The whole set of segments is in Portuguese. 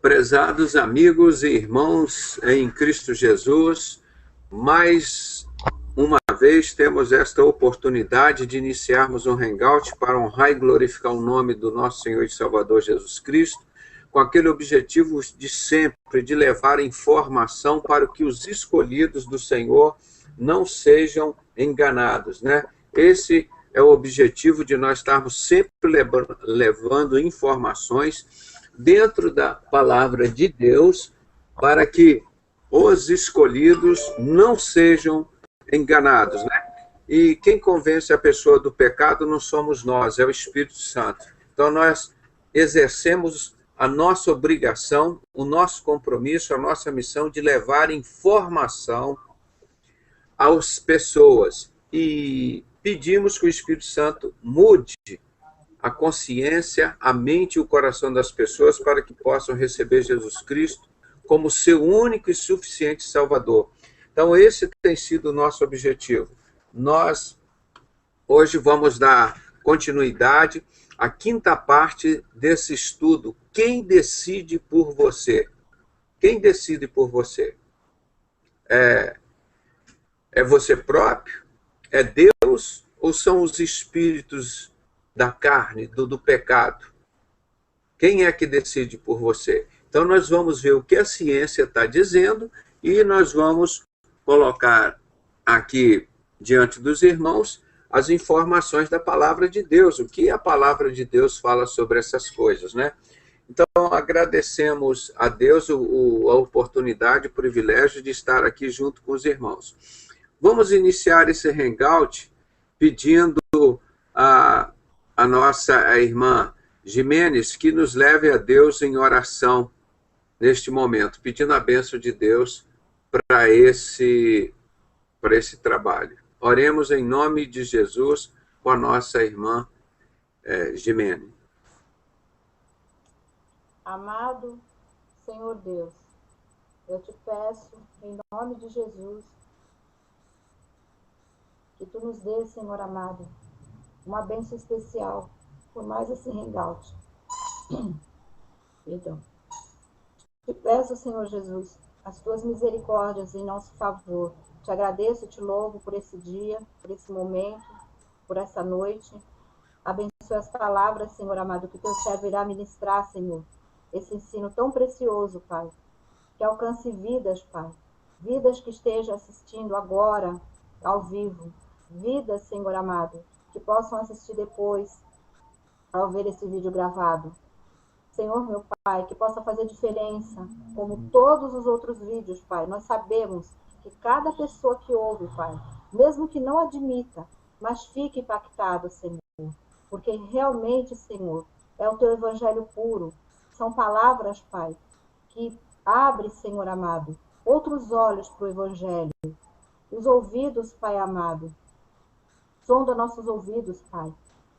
Prezados amigos e irmãos em Cristo Jesus, mais uma vez temos esta oportunidade de iniciarmos um hangout para honrar e glorificar o nome do nosso Senhor e Salvador Jesus Cristo, com aquele objetivo de sempre, de levar informação para que os escolhidos do Senhor não sejam enganados, né? Esse é o objetivo de nós estarmos sempre levando informações dentro da palavra de Deus, para que os escolhidos não sejam enganados, né? E quem convence a pessoa do pecado não somos nós, é o Espírito Santo. Então nós exercemos a nossa obrigação, o nosso compromisso, a nossa missão de levar informação às pessoas. E pedimos que o Espírito Santo mude a consciência, a mente e o coração das pessoas para que possam receber Jesus Cristo como seu único e suficiente Salvador. Então, esse tem sido o nosso objetivo. Nós, hoje, vamos dar continuidade à quinta parte desse estudo. Quem decide por você? Quem decide por você? É você próprio? É Deus? Ou são os espíritos da carne, do pecado? Quem é que decide por você? Então nós vamos ver o que a ciência está dizendo e nós vamos colocar aqui diante dos irmãos as informações da palavra de Deus, o que a palavra de Deus fala sobre essas coisas, né? Então agradecemos a Deus a oportunidade, o privilégio de estar aqui junto com os irmãos. Vamos iniciar esse hangout pedindo a nossa irmã Jimenez que nos leve a Deus em oração neste momento, pedindo a bênção de Deus para esse trabalho. Oremos em nome de Jesus com a nossa irmã Jimenez. Amado Senhor Deus, eu te peço, em nome de Jesus, que tu nos dê, Senhor amado, uma bênção especial por mais esse hangout. Então, te peço, Senhor Jesus, as tuas misericórdias em nosso favor. Te agradeço e te louvo por esse dia, por esse momento, por essa noite. Abençoe as palavras, Senhor amado, que teu servo irá ministrar, Senhor. Esse ensino tão precioso, Pai, que alcance vidas, Pai. Vidas que estejam assistindo agora, ao vivo. Vidas, Senhor amado, que possam assistir depois, ao ver esse vídeo gravado. Senhor, meu Pai, que possa fazer diferença, como todos os outros vídeos, Pai. Nós sabemos que cada pessoa que ouve, Pai, mesmo que não admita, mas fique impactado, Senhor. Porque realmente, Senhor, é o teu evangelho puro. São palavras, Pai, que abre, Senhor amado, outros olhos para o evangelho. Os ouvidos, Pai amado, sonda nossos ouvidos, Pai,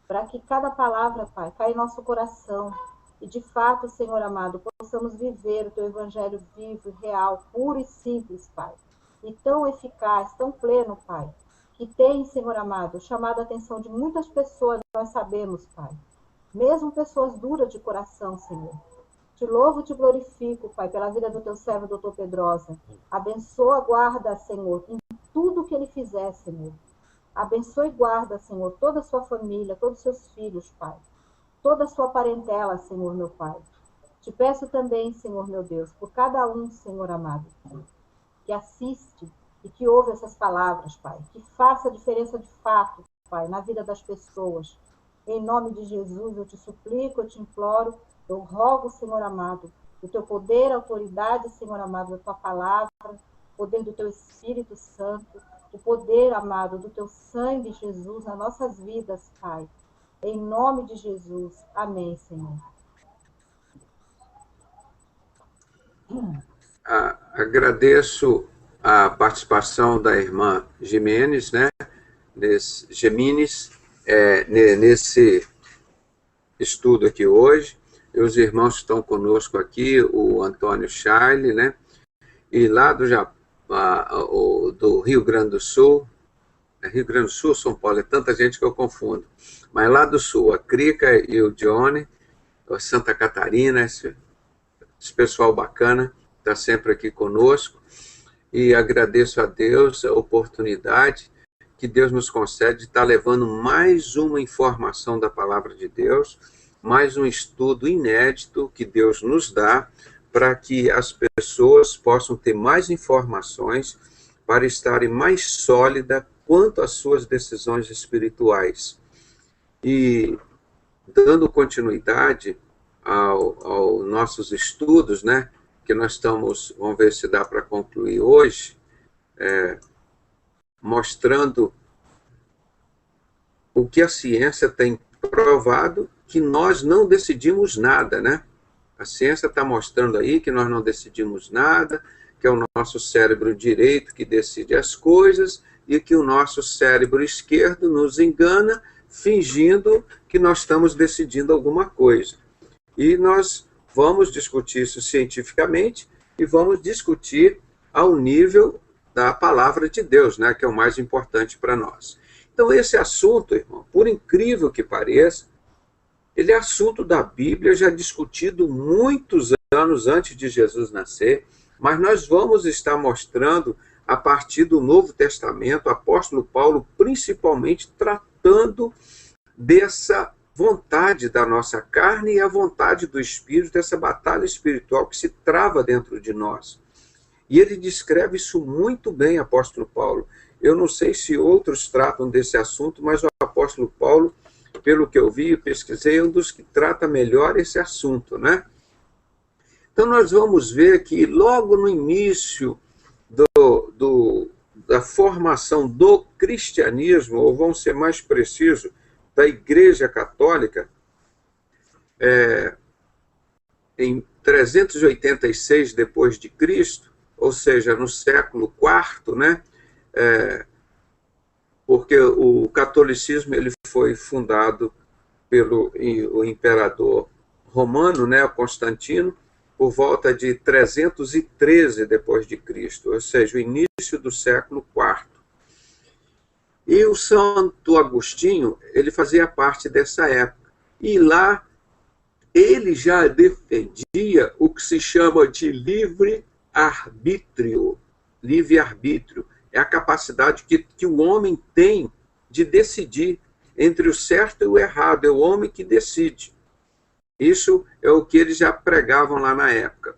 para que cada palavra, Pai, caia em nosso coração. E de fato, Senhor amado, possamos viver o teu evangelho vivo, real, puro e simples, Pai. E tão eficaz, tão pleno, Pai, que tem, Senhor amado, chamado a atenção de muitas pessoas, nós sabemos, Pai. Mesmo pessoas duras de coração, Senhor. Te louvo e te glorifico, Pai, pela vida do teu servo, doutor Pedrosa. Abençoa, guarda, Senhor, em tudo que ele fizer, Senhor. Abençoe e guarda, Senhor, toda a sua família, todos os seus filhos, Pai. Toda a sua parentela, Senhor, meu Pai. Te peço também, Senhor, meu Deus, por cada um, Senhor amado, que assiste e que ouve essas palavras, Pai. Que faça a diferença de fato, Pai, na vida das pessoas. Em nome de Jesus, eu te suplico, eu te imploro, eu rogo, Senhor amado, o teu poder, a autoridade, Senhor amado, da tua palavra, o poder do teu Espírito Santo, o poder, amado, do teu sangue, Jesus, nas nossas vidas, Pai. Em nome de Jesus. Amém, Senhor. Agradeço a participação da irmã Jimenez, né? Nesse estudo aqui hoje. E os irmãos que estão conosco aqui, o Antônio Charle, né? E lá do Rio Grande do Sul, Rio Grande do Sul, São Paulo, é tanta gente que eu confundo. Mas lá do Sul, a Crica e o Johnny, Santa Catarina, esse pessoal bacana está sempre aqui conosco, e agradeço a Deus a oportunidade que Deus nos concede de estar levando mais uma informação da Palavra de Deus, mais um estudo inédito que Deus nos dá para que as pessoas possam ter mais informações para estarem mais sólidas quanto às suas decisões espirituais. E dando continuidade aos nossos estudos, né, que nós estamos, vamos ver se dá para concluir hoje, mostrando o que a ciência tem provado, que nós não decidimos nada, né? A ciência está mostrando aí que nós não decidimos nada, que é o nosso cérebro direito que decide as coisas, e que o nosso cérebro esquerdo nos engana, fingindo que nós estamos decidindo alguma coisa. E nós vamos discutir isso cientificamente e vamos discutir ao nível da palavra de Deus, né, que é o mais importante para nós. Então, esse assunto, irmão, por incrível que pareça, ele é assunto da Bíblia, já discutido muitos anos antes de Jesus nascer, mas nós vamos estar mostrando, a partir do Novo Testamento, o apóstolo Paulo, principalmente, tratando dessa vontade da nossa carne e a vontade do Espírito, dessa batalha espiritual que se trava dentro de nós. E ele descreve isso muito bem, apóstolo Paulo. Eu não sei se outros tratam desse assunto, mas o apóstolo Paulo, pelo que eu vi e pesquisei, é um dos que trata melhor esse assunto, né? Então nós vamos ver que logo no início da formação do cristianismo, ou vamos ser mais preciso, da Igreja Católica, em 386 depois de Cristo, ou seja, no século IV, né? Porque o catolicismo ele foi fundado pelo o imperador romano, né, Constantino, por volta de 313 depois de Cristo, ou seja, o início do século IV. E o Santo Agostinho, ele fazia parte dessa época. E lá ele já defendia o que se chama de livre-arbítrio. Livre-arbítrio é a capacidade que o homem tem de decidir entre o certo e o errado. É o homem que decide. Isso é o que eles já pregavam lá na época.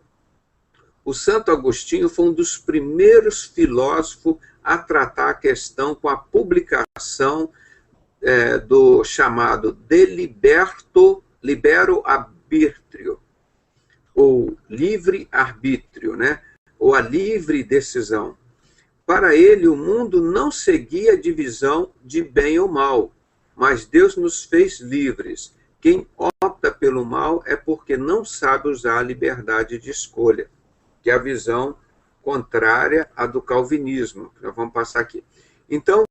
O Santo Agostinho foi um dos primeiros filósofos a tratar a questão com a publicação do chamado De Libero Arbitrio, ou livre-arbítrio, né? Ou a livre decisão. Para ele, o mundo não seguia a divisão de bem ou mal, mas Deus nos fez livres. Quem opta pelo mal é porque não sabe usar a liberdade de escolha, que é a visão contrária à do calvinismo. Nós vamos passar aqui. Então,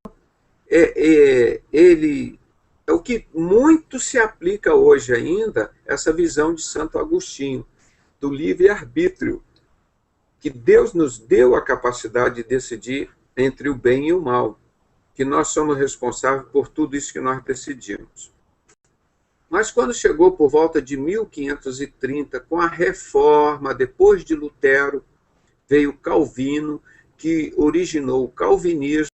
ele é o que muito se aplica hoje ainda, essa visão de Santo Agostinho, do livre-arbítrio, que Deus nos deu a capacidade de decidir entre o bem e o mal, que nós somos responsáveis por tudo isso que nós decidimos. Mas quando chegou por volta de 1530, com a reforma, depois de Lutero, veio Calvino, que originou o calvinismo.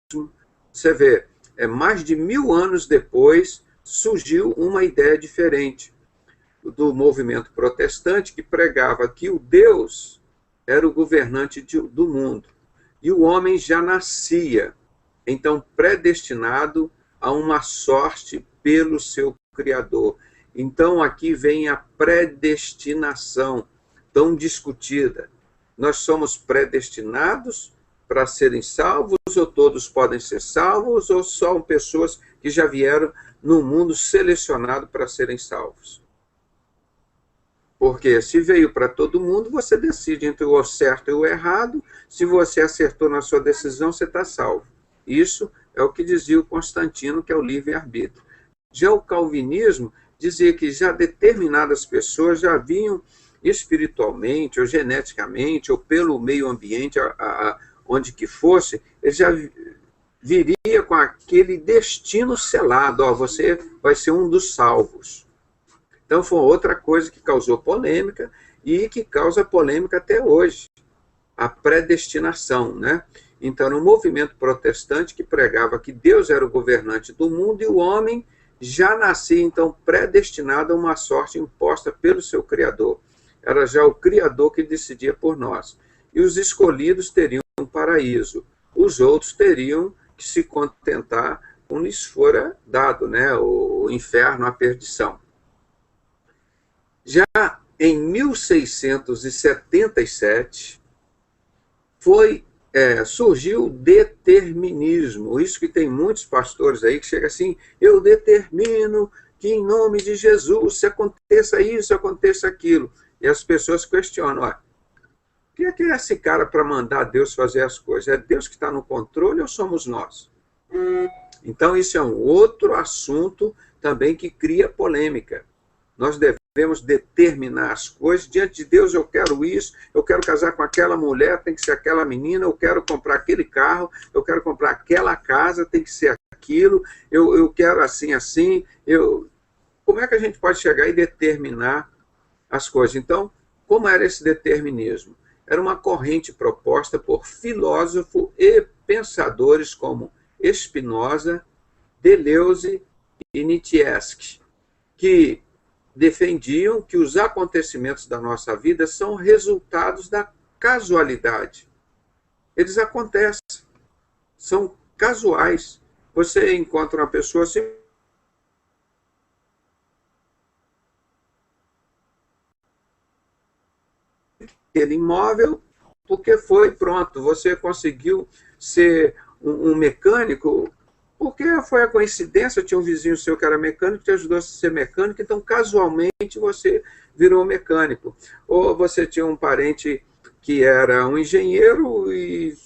Você vê, mais de 1000 anos depois, surgiu uma ideia diferente do movimento protestante, que pregava que o Deus era o governante do mundo, e o homem já nascia, então, predestinado a uma sorte pelo seu Criador. Então, aqui vem a predestinação, tão discutida. Nós somos predestinados para serem salvos, ou todos podem ser salvos, ou só pessoas que já vieram no mundo selecionado para serem salvos? Porque se veio para todo mundo, você decide entre o certo e o errado. Se você acertou na sua decisão, você está salvo. Isso é o que dizia o Constantino, que é o livre-arbítrio. Já o calvinismo dizia que já determinadas pessoas já vinham espiritualmente, ou geneticamente, ou pelo meio ambiente, onde que fosse, ele já viria com aquele destino selado. Você vai ser um dos salvos. Então foi outra coisa que causou polêmica, e que causa polêmica até hoje, a predestinação, né? Então, era um movimento protestante que pregava que Deus era o governante do mundo e o homem já nascia, então, predestinado a uma sorte imposta pelo seu Criador. Era já o Criador que decidia por nós. E os escolhidos teriam um paraíso. Os outros teriam que se contentar com lhes fora dado, né? O inferno, a perdição. Já em 1677, surgiu o determinismo. Isso que tem muitos pastores aí que chegam assim, eu determino que em nome de Jesus, se aconteça isso, aconteça aquilo. E as pessoas questionam, o que é esse cara para mandar Deus fazer as coisas? É Deus que está no controle ou somos nós? Então, isso é um outro assunto também que cria polêmica. Nós devemos determinar as coisas. Diante de Deus, eu quero isso, eu quero casar com aquela mulher, tem que ser aquela menina, eu quero comprar aquele carro, eu quero comprar aquela casa, tem que ser aquilo, eu quero assim, assim. Como é que a gente pode chegar e determinar as coisas? Então, como era esse determinismo? Era uma corrente proposta por filósofos e pensadores como Spinoza, Deleuze e Nietzsche, que defendiam que os acontecimentos da nossa vida são resultados da casualidade. Eles acontecem, são casuais. Você encontra uma pessoa assim, aquele imóvel, porque foi pronto, você conseguiu ser um mecânico, porque foi a coincidência, tinha um vizinho seu que era mecânico, te ajudou a ser mecânico, então casualmente você virou mecânico. Ou você tinha um parente que era um engenheiro e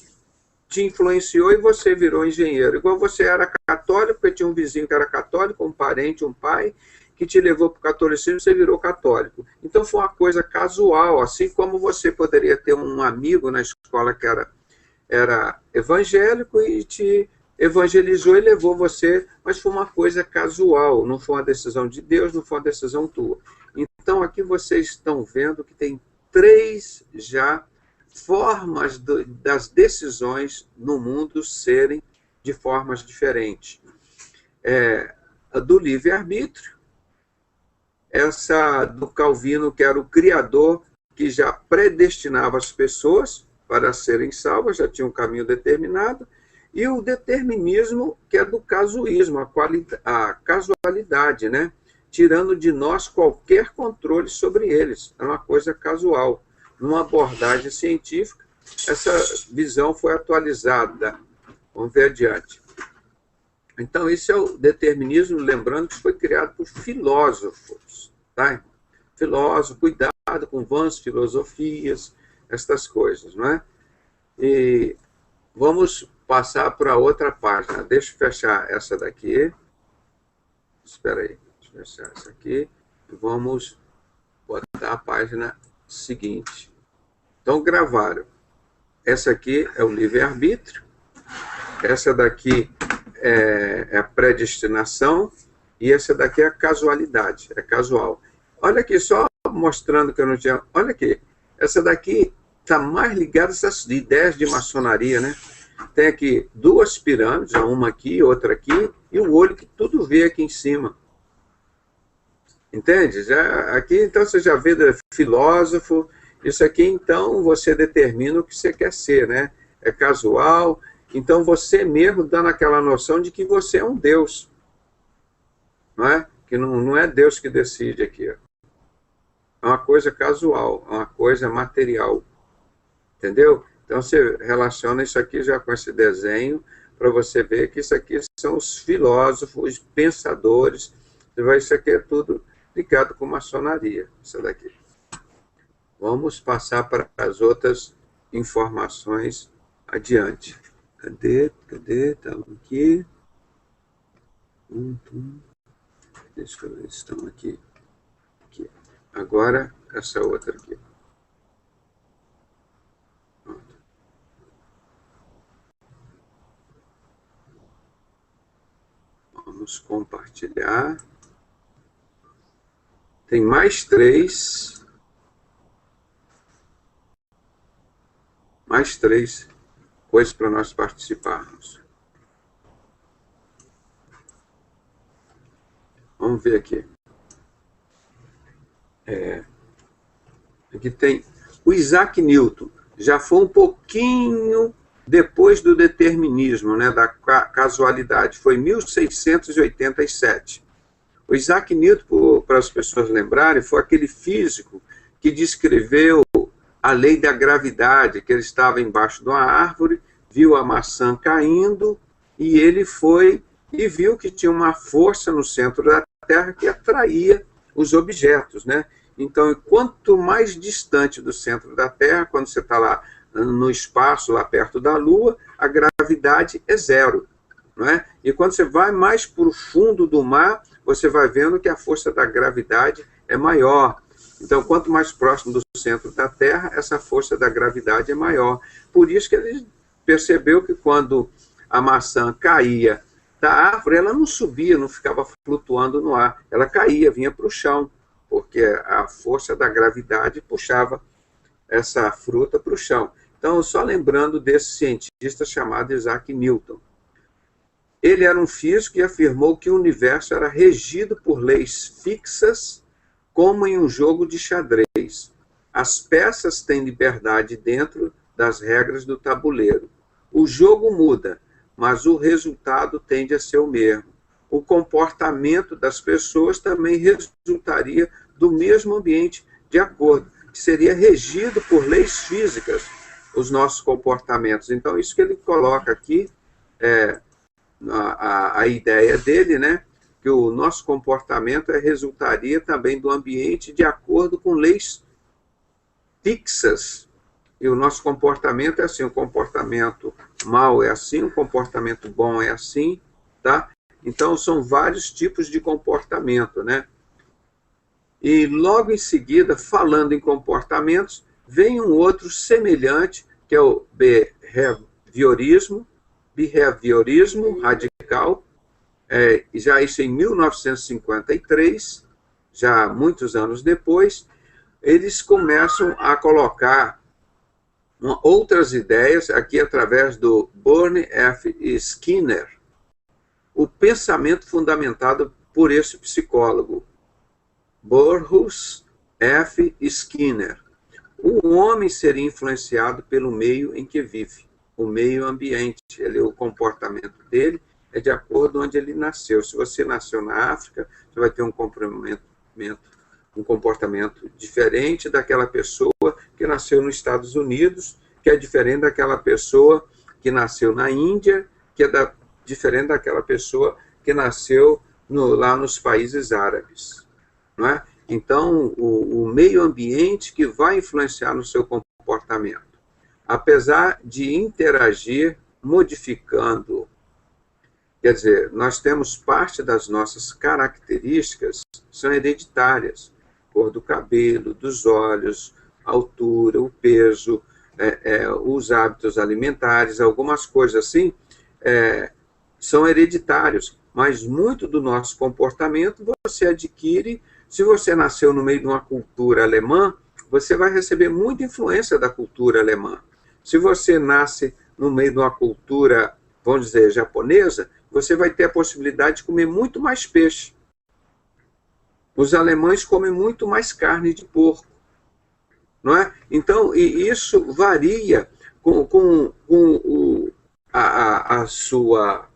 te influenciou e você virou engenheiro. Igual você era católico, porque tinha um vizinho que era católico, um parente, um pai, que te levou para o catolicismo e você virou católico. Então foi uma coisa casual, assim como você poderia ter um amigo na escola que era evangélico e te evangelizou e levou você, mas foi uma coisa casual, não foi uma decisão de Deus, não foi uma decisão tua. Então aqui vocês estão vendo que tem 3 já formas das decisões no mundo serem de formas diferentes. A do livre-arbítrio, essa do Calvino, que era o criador, que já predestinava as pessoas para serem salvas, já tinha um caminho determinado, e o determinismo, que é do casuísmo, a casualidade, né? Tirando de nós qualquer controle sobre eles. É uma coisa casual. Numa abordagem científica, essa visão foi atualizada. Vamos ver adiante. Então, isso é o determinismo, lembrando que foi criado por filósofos. Tá? Filósofo, cuidado com vãs filosofias, estas coisas, não é? E vamos passar para outra página. Deixa eu fechar essa daqui. Espera aí. Deixa eu fechar essa aqui. E vamos botar a página seguinte. Então, gravaram. Essa aqui é o livre-arbítrio. Essa daqui é a predestinação. E essa daqui é a casualidade. É casual. Olha aqui, só mostrando que eu não tinha... Olha aqui. Essa daqui está mais ligada a essas ideias de maçonaria, né? Tem aqui 2 pirâmides, uma aqui, outra aqui, e o olho que tudo vê aqui em cima. Entende? Aqui, então, você já vê filósofo. Isso aqui, então, você determina o que você quer ser, né? É casual. Então, você mesmo dando aquela noção de que você é um Deus. Não é? Que não é Deus que decide aqui. Ó. É uma coisa casual, é uma coisa material. Entendeu? Então, você relaciona isso aqui já com esse desenho, para você ver que isso aqui são os filósofos, pensadores. Isso aqui é tudo ligado com maçonaria, isso daqui. Vamos passar para as outras informações adiante. Cadê? Estamos aqui. Deixa eu ver, estão aqui. Agora, essa outra aqui. Vamos compartilhar. Tem mais 3. mais 3 coisas para nós participarmos. Vamos ver aqui. Aqui tem o Isaac Newton. Já foi um pouquinho depois do determinismo, né, da casualidade. Foi 1687. O Isaac Newton, para as pessoas lembrarem, foi aquele físico que descreveu a lei da gravidade, que ele estava embaixo de uma árvore, viu a maçã caindo, e ele foi e viu que tinha uma força no centro da Terra que atraía os objetos, né? Então, quanto mais distante do centro da Terra, quando você está lá no espaço, lá perto da Lua, a gravidade é zero, não é? E quando você vai mais para o fundo do mar, você vai vendo que a força da gravidade é maior. Então, quanto mais próximo do centro da Terra, essa força da gravidade é maior. Por isso que ele percebeu que quando a maçã caía da árvore, ela não subia, não ficava flutuando no ar, ela caía, vinha para o chão, porque a força da gravidade puxava essa fruta para o chão. Então, só lembrando desse cientista chamado Isaac Newton. Ele era um físico e afirmou que o universo era regido por leis fixas, como em um jogo de xadrez. As peças têm liberdade dentro das regras do tabuleiro. O jogo muda, mas o resultado tende a ser o mesmo. O comportamento das pessoas também resultaria do mesmo ambiente de acordo, que seria regido por leis físicas, os nossos comportamentos. Então, isso que ele coloca aqui, a ideia dele, né, que o nosso comportamento resultaria também do ambiente de acordo com leis fixas. E o nosso comportamento é assim, o comportamento mau é assim, o comportamento bom é assim, tá? Então, são vários tipos de comportamento, né? E logo em seguida, falando em comportamentos, vem um outro semelhante, que é o behaviorismo radical, já isso em 1953, já muitos anos depois, eles começam a colocar outras ideias, aqui através do Burney F. Skinner, o pensamento fundamentado por esse psicólogo, Burrhus F. Skinner. O homem seria influenciado pelo meio em que vive, o meio ambiente, o comportamento dele é de acordo com onde ele nasceu. Se você nasceu na África, você vai ter um comportamento diferente daquela pessoa que nasceu nos Estados Unidos, que é diferente daquela pessoa que nasceu na Índia, que é diferente daquela pessoa que nasceu lá nos países árabes, não é? Então, o meio ambiente que vai influenciar no seu comportamento. Apesar de interagir, modificando, quer dizer, nós temos parte das nossas características são hereditárias, cor do cabelo, dos olhos, altura, o peso, os hábitos alimentares, algumas coisas assim, são hereditários, mas muito do nosso comportamento você adquire. Se você nasceu no meio de uma cultura alemã, você vai receber muita influência da cultura alemã. Se você nasce no meio de uma cultura, vamos dizer, japonesa, você vai ter a possibilidade de comer muito mais peixe. Os alemães comem muito mais carne de porco, não é? Então, e isso varia com a sua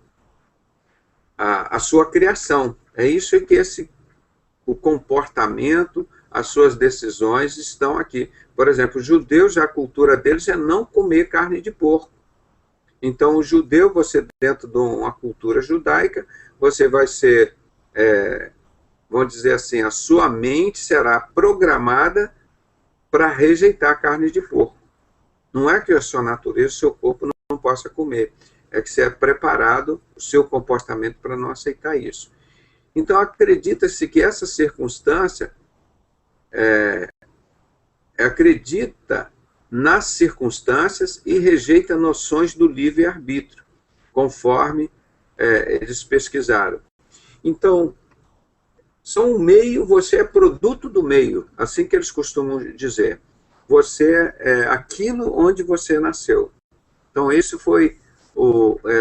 criação. É isso que o comportamento, as suas decisões estão aqui. Por exemplo, os judeus, a cultura deles é não comer carne de porco. Então, o judeu, você dentro de uma cultura judaica, você vai ser, vamos dizer assim, a sua mente será programada para rejeitar a carne de porco. Não é que a sua natureza, o seu corpo não possa comer. É que você é preparado, o seu comportamento para não aceitar isso. Então, acredita-se que essa circunstância acredita nas circunstâncias e rejeita noções do livre-arbítrio, conforme eles pesquisaram. Então, são um meio, você é produto do meio, assim que eles costumam dizer. você é aquilo onde você nasceu. Então, esse foi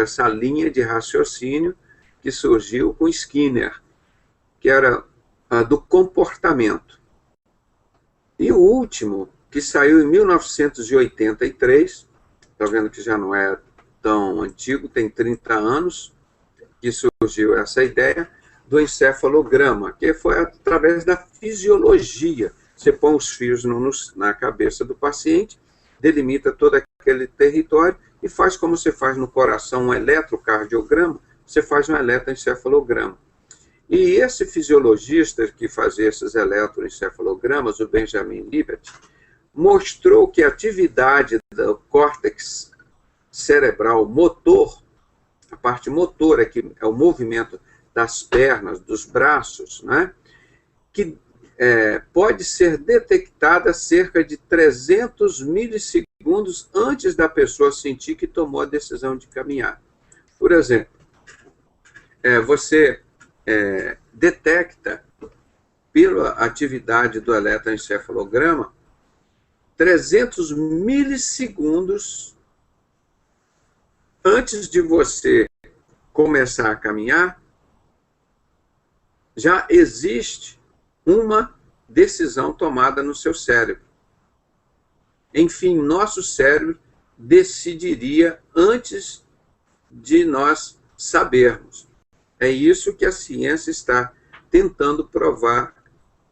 essa linha de raciocínio que surgiu com Skinner, que era do comportamento. E o último, que saiu em 1983, está vendo que já não é tão antigo, tem 30 anos, que surgiu essa ideia do encefalograma, que foi através da fisiologia. Você põe os fios na cabeça do paciente, delimita todo aquele território e faz como você faz no coração um eletrocardiograma, você faz um eletroencefalograma. E esse fisiologista que fazia esses eletroencefalogramas, o Benjamin Libet, mostrou que a atividade do córtex cerebral motor, a parte motora, que é o movimento das pernas, dos braços, né, que pode ser detectada cerca de 300 milissegundos antes da pessoa sentir que tomou a decisão de caminhar. Por exemplo, você detecta, pela atividade do eletroencefalograma, 300 milissegundos antes de você começar a caminhar, já existe uma decisão tomada no seu cérebro. Enfim, nosso cérebro decidiria antes de nós sabermos. É isso que a ciência está tentando provar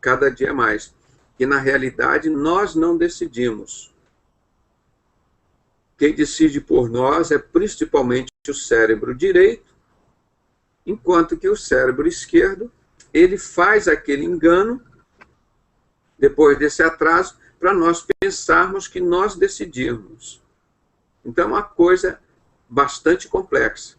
cada dia mais. Que, na realidade, nós não decidimos. Quem decide por nós é principalmente o cérebro direito, enquanto que o cérebro esquerdo, ele faz aquele engano, depois desse atraso, para nós pensarmos que nós decidimos. Então, é uma coisa bastante complexa.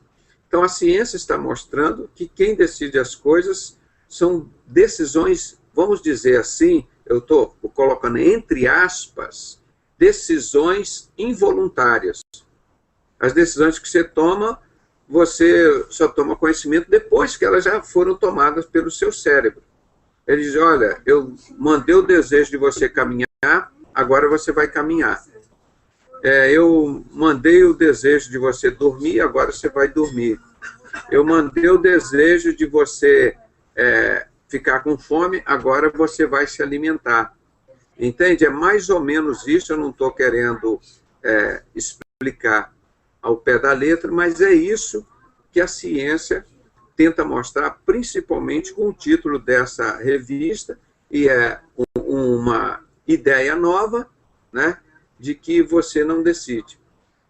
Então, a ciência está mostrando que quem decide as coisas são decisões, vamos dizer assim, eu estou colocando entre aspas, decisões involuntárias. As decisões que você toma, você só toma conhecimento depois que elas já foram tomadas pelo seu cérebro. Ele diz, olha, eu mandei o desejo de você caminhar, agora você vai caminhar. Eu mandei o desejo de você dormir, agora você vai dormir. Eu mandei o desejo de você ficar com fome, agora você vai se alimentar. Entende? É mais ou menos isso, eu não estou querendo explicar ao pé da letra, mas é isso que a ciência tenta mostrar, principalmente com o título dessa revista, e é uma ideia nova, né, de que você não decide.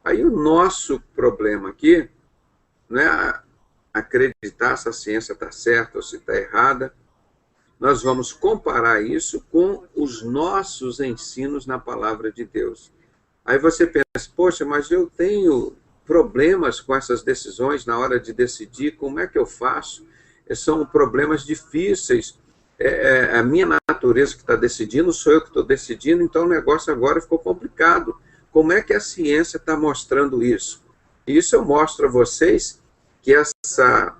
Aí o nosso problema aqui não é acreditar se a ciência está certa ou se está errada. Nós vamos comparar isso com os nossos ensinos na palavra de Deus. Aí você pensa, poxa, mas eu tenho problemas com essas decisões na hora de decidir, como é que eu faço? São problemas difíceis, a minha natureza que está decidindo, sou eu que estou decidindo, então o negócio agora ficou complicado. Como é que a ciência está mostrando isso? Isso eu mostro a vocês que essa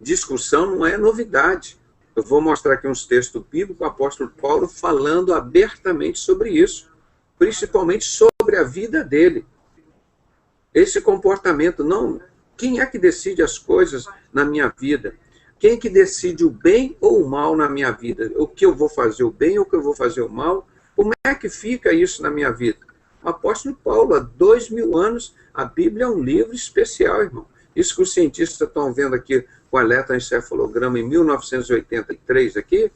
discussão não é novidade. Eu vou mostrar aqui uns textos bíblicos, o apóstolo Paulo falando abertamente sobre isso, principalmente sobre a vida dele. Esse comportamento, não, quem é que decide as coisas na minha vida? Quem é que decide o bem ou o mal na minha vida? O que eu vou fazer o bem ou o que eu vou fazer o mal? Como é que fica isso na minha vida? O apóstolo Paulo, há 2000 anos, a Bíblia é um livro especial, irmão. Isso que os cientistas estão vendo aqui com o eletroencefalograma em 1983 aqui,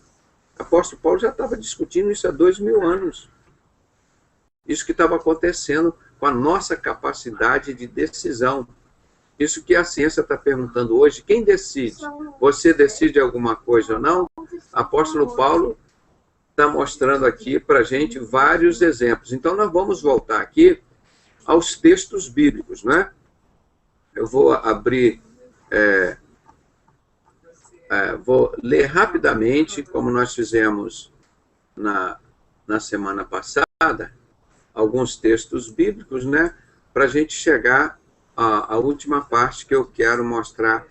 o apóstolo Paulo já estava discutindo isso há 2000 anos. Isso que estava acontecendo com a nossa capacidade de decisão. Isso que a ciência está perguntando hoje, quem decide? Você decide alguma coisa ou não? O apóstolo Paulo está mostrando aqui para a gente vários exemplos. Então, nós vamos voltar aqui aos textos bíblicos, né? Eu vou abrir, vou ler rapidamente, como nós fizemos na semana passada, alguns textos bíblicos, né? Para a gente chegar à última parte que eu quero mostrar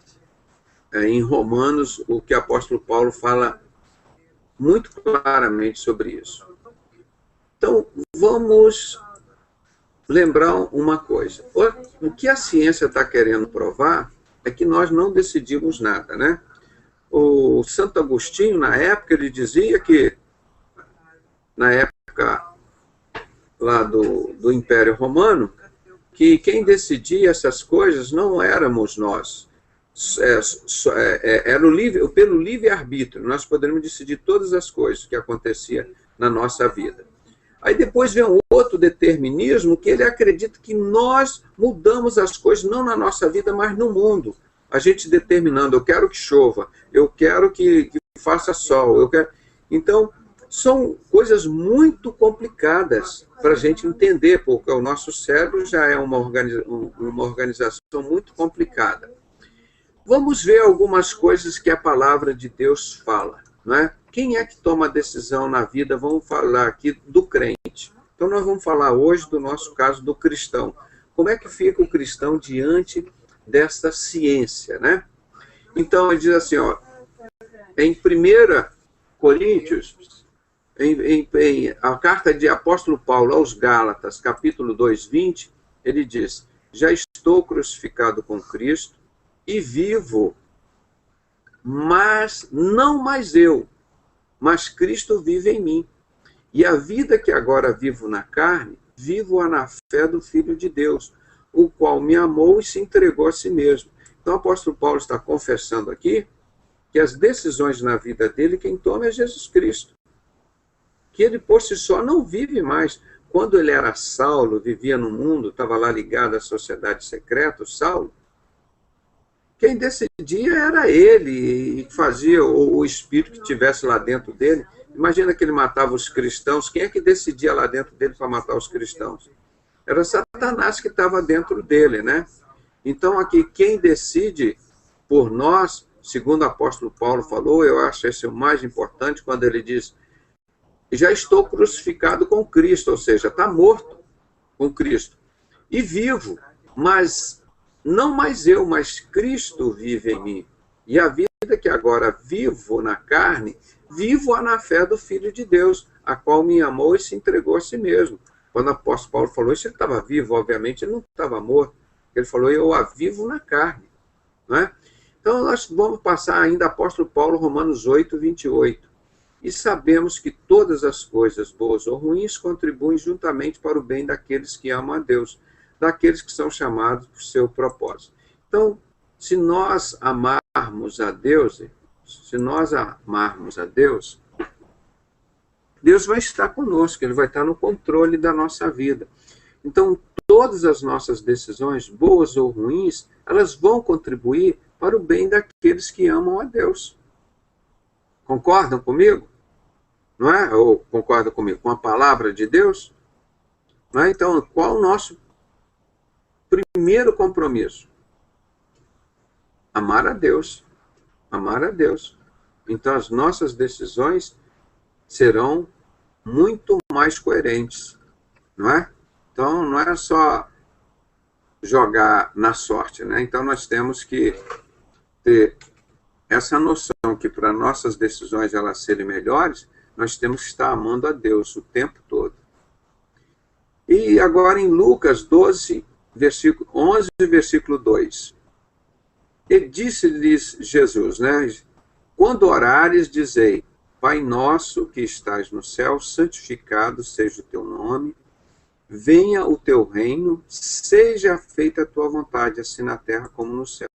em Romanos, o que o apóstolo Paulo fala muito claramente sobre isso. Então, Então, vamos lembrar uma coisa. O que a ciência está querendo provar é que nós não decidimos nada, né? O Santo Agostinho, na época, ele dizia que, na época lá do Império Romano, que quem decidia essas coisas não éramos nós. Era pelo livre-arbítrio, nós poderíamos decidir todas as coisas que aconteciam na nossa vida. Aí depois vem um outro determinismo, que ele acredita que nós mudamos as coisas, não na nossa vida, mas no mundo. A gente determinando, eu quero que chova, eu quero que faça sol, eu quero... Então, são coisas muito complicadas para a gente entender, porque o nosso cérebro já é uma organização muito complicada. Vamos ver algumas coisas que a palavra de Deus fala, não é? Quem é que toma a decisão na vida? Vamos falar aqui do crente. Então, nós vamos falar hoje do nosso caso do cristão. Como é que fica o cristão diante desta ciência, né? Então, ele diz assim, ó, em 1 Coríntios, a carta de apóstolo Paulo aos Gálatas, capítulo 2, 20, ele diz, já estou crucificado com Cristo e vivo, mas não mais eu, mas Cristo vive em mim. E a vida que agora vivo na carne, vivo-a na fé do Filho de Deus, o qual me amou e se entregou a si mesmo. Então o apóstolo Paulo está confessando aqui que as decisões na vida dele, quem toma é Jesus Cristo. Que ele por si só não vive mais. Quando ele era Saulo, vivia no mundo, estava lá ligado à sociedade secreta, Saulo, quem decidia era ele, e fazia o espírito que estivesse lá dentro dele. Imagina que ele matava os cristãos, quem é que decidia lá dentro dele para matar os cristãos? Era Satanás que estava dentro dele, né? Então aqui, quem decide por nós, segundo o apóstolo Paulo falou, eu acho esse o mais importante, quando ele diz, já estou crucificado com Cristo, ou seja, está morto com Cristo, e vivo, mas não mais eu, mas Cristo vive em mim. E a vida que agora vivo na carne, vivo-a na fé do Filho de Deus, a qual me amou e se entregou a si mesmo. Quando o apóstolo Paulo falou isso, ele estava vivo, obviamente, ele não estava morto. Ele falou, eu a vivo na carne. Não é? Então, nós vamos passar ainda apóstolo Paulo, Romanos 8, 28. E sabemos que todas as coisas, boas ou ruins, contribuem juntamente para o bem daqueles que amam a Deus, daqueles que são chamados por seu propósito. Então, se nós amarmos a Deus, Deus vai estar conosco, Ele vai estar no controle da nossa vida. Então, todas as nossas decisões, boas ou ruins, elas vão contribuir para o bem daqueles que amam a Deus. Concordam comigo? Não é? Ou concordam comigo com a palavra de Deus? Não é? Então, qual o nosso primeiro compromisso? Amar a Deus. Amar a Deus. Então, as nossas decisões serão muito mais coerentes, não é? Então, não é só jogar na sorte, né? Então, nós temos que ter essa noção que para nossas decisões elas serem melhores, nós temos que estar amando a Deus o tempo todo. E agora em Lucas 12, versículo 11, versículo 2. E disse-lhes Jesus, né? Quando orares, dizei, Pai nosso que estás no céu, santificado seja o teu nome, venha o teu reino, seja feita a tua vontade, assim na terra como no céu.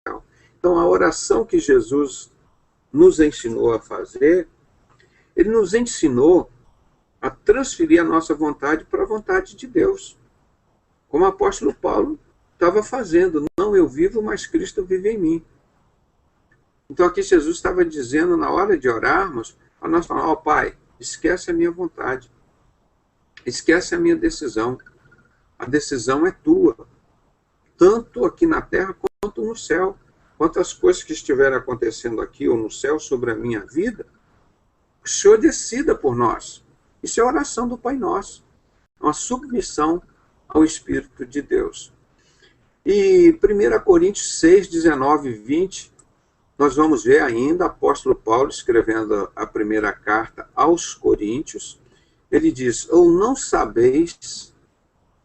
Então, a oração que Jesus nos ensinou a fazer, ele nos ensinou a transferir a nossa vontade para a vontade de Deus. Como o apóstolo Paulo estava fazendo, não eu vivo, mas Cristo vive em mim. Então, aqui Jesus estava dizendo, na hora de orarmos, a nós falar, ó Pai, esquece a minha vontade, esquece a minha decisão. A decisão é tua, tanto aqui na terra quanto no céu. Quantas coisas que estiverem acontecendo aqui ou no céu sobre a minha vida, o Senhor decida por nós. Isso é a oração do Pai Nosso, uma submissão ao Espírito de Deus. E 1 Coríntios 6, 19 e 20, nós vamos ver ainda o apóstolo Paulo escrevendo a primeira carta aos Coríntios, Ele diz, ou não sabeis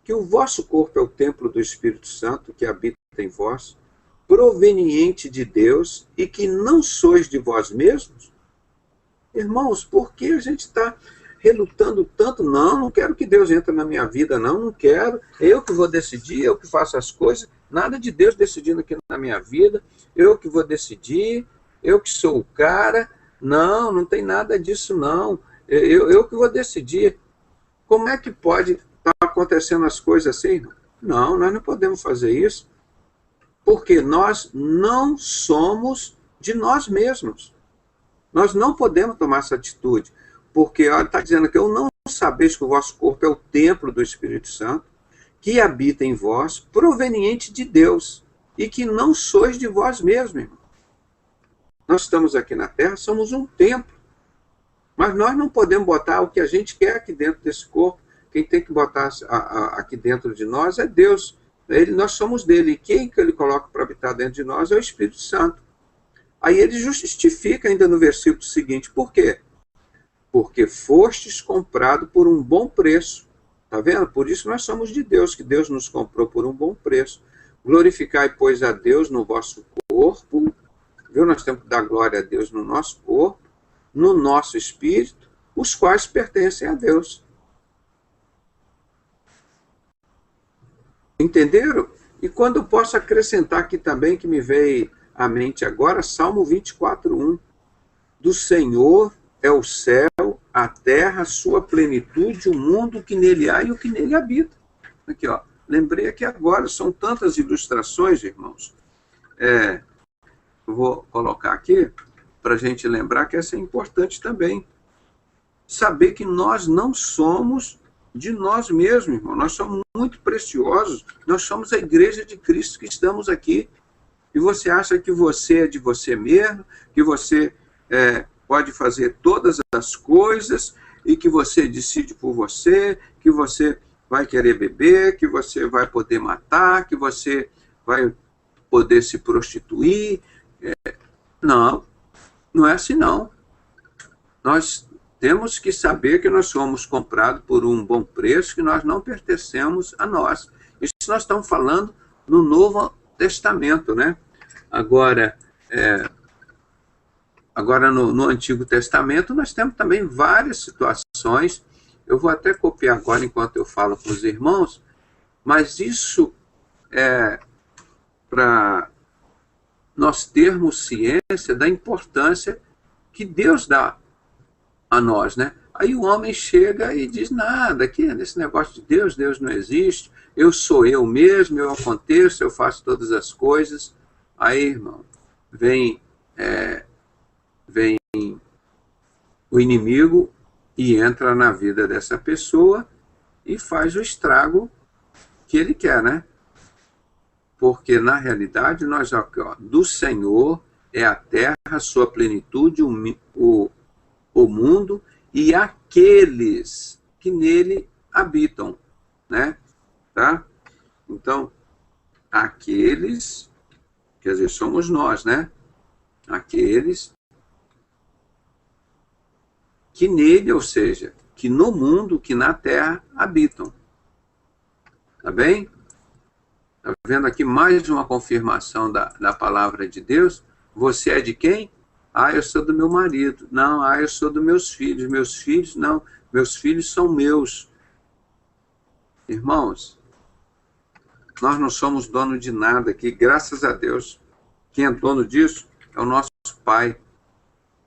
que o vosso corpo é o templo do Espírito Santo que habita em vós, proveniente de Deus, e que não sois de vós mesmos? Irmãos, por que a gente está relutando tanto? Não, não quero que Deus entre na minha vida, não quero. Eu que vou decidir, eu que faço as coisas. Nada de Deus decidindo aqui na minha vida. Eu que vou decidir, eu que sou o cara. Não, não tem nada disso, não. Eu que vou decidir. Como é que pode estar acontecendo as coisas assim? Não, nós não podemos fazer isso. Porque nós não somos de nós mesmos. Nós não podemos tomar essa atitude, porque está dizendo que eu não sabeis que o vosso corpo é o templo do Espírito Santo, que habita em vós, proveniente de Deus, e que não sois de vós mesmos, irmão. Nós estamos aqui na Terra, somos um templo, mas nós não podemos botar o que a gente quer aqui dentro desse corpo. Quem tem que botar aqui dentro de nós é Deus. Nós somos dele, e quem que ele coloca para habitar dentro de nós é o Espírito Santo. Aí ele justifica ainda no versículo seguinte, por quê? Porque fostes comprado por um bom preço. Está vendo? Por isso nós somos de Deus, que Deus nos comprou por um bom preço. Glorificai, pois, a Deus no vosso corpo. Viu? Nós temos que dar glória a Deus no nosso corpo, no nosso espírito, os quais pertencem a Deus. Entenderam? E quando eu posso acrescentar aqui também, que me veio à mente agora, Salmo 24:1. Do Senhor é o céu, a terra, a sua plenitude, o mundo que nele há e o que nele habita. Aqui, ó. Lembrei aqui agora, são tantas ilustrações, irmãos. Vou colocar aqui para a gente lembrar que essa é importante também. Saber que nós não somos de nós mesmos, irmão. Nós somos muito preciosos. Nós somos a igreja de Cristo que estamos aqui. E você acha que você é de você mesmo, que você pode fazer todas as coisas, e que você decide por você, que você vai querer beber, que você vai poder matar, que você vai poder se prostituir. Não, não é assim não. Nós temos que saber que nós somos comprados por um bom preço, que nós não pertencemos a nós. Isso nós estamos falando no Novo Testamento, né? Agora no Antigo Testamento, nós temos também várias situações. Eu vou até copiar agora enquanto eu falo com os irmãos, mas isso é para nós termos ciência da importância que Deus dá a nós, né? Aí o homem chega e diz, nada, aqui nesse negócio de Deus, Deus não existe, eu sou eu mesmo, eu aconteço, eu faço todas as coisas. Aí, irmão, vem o inimigo e entra na vida dessa pessoa e faz o estrago que ele quer, né? Porque, na realidade, nós, ó, do Senhor é a terra, a sua plenitude, o mundo e aqueles que nele habitam, né? Tá? Então, aqueles, quer dizer, somos nós, né? Aqueles que nele, ou seja, que no mundo, que na terra habitam. Tá bem? Tá vendo aqui mais uma confirmação da palavra de Deus? Você é de quem? Ah, eu sou do meu marido. Não, eu sou dos meus filhos. Meus filhos, não. Meus filhos são meus. Irmãos, nós não somos dono de nada aqui, graças a Deus. Quem é dono disso é o nosso Pai,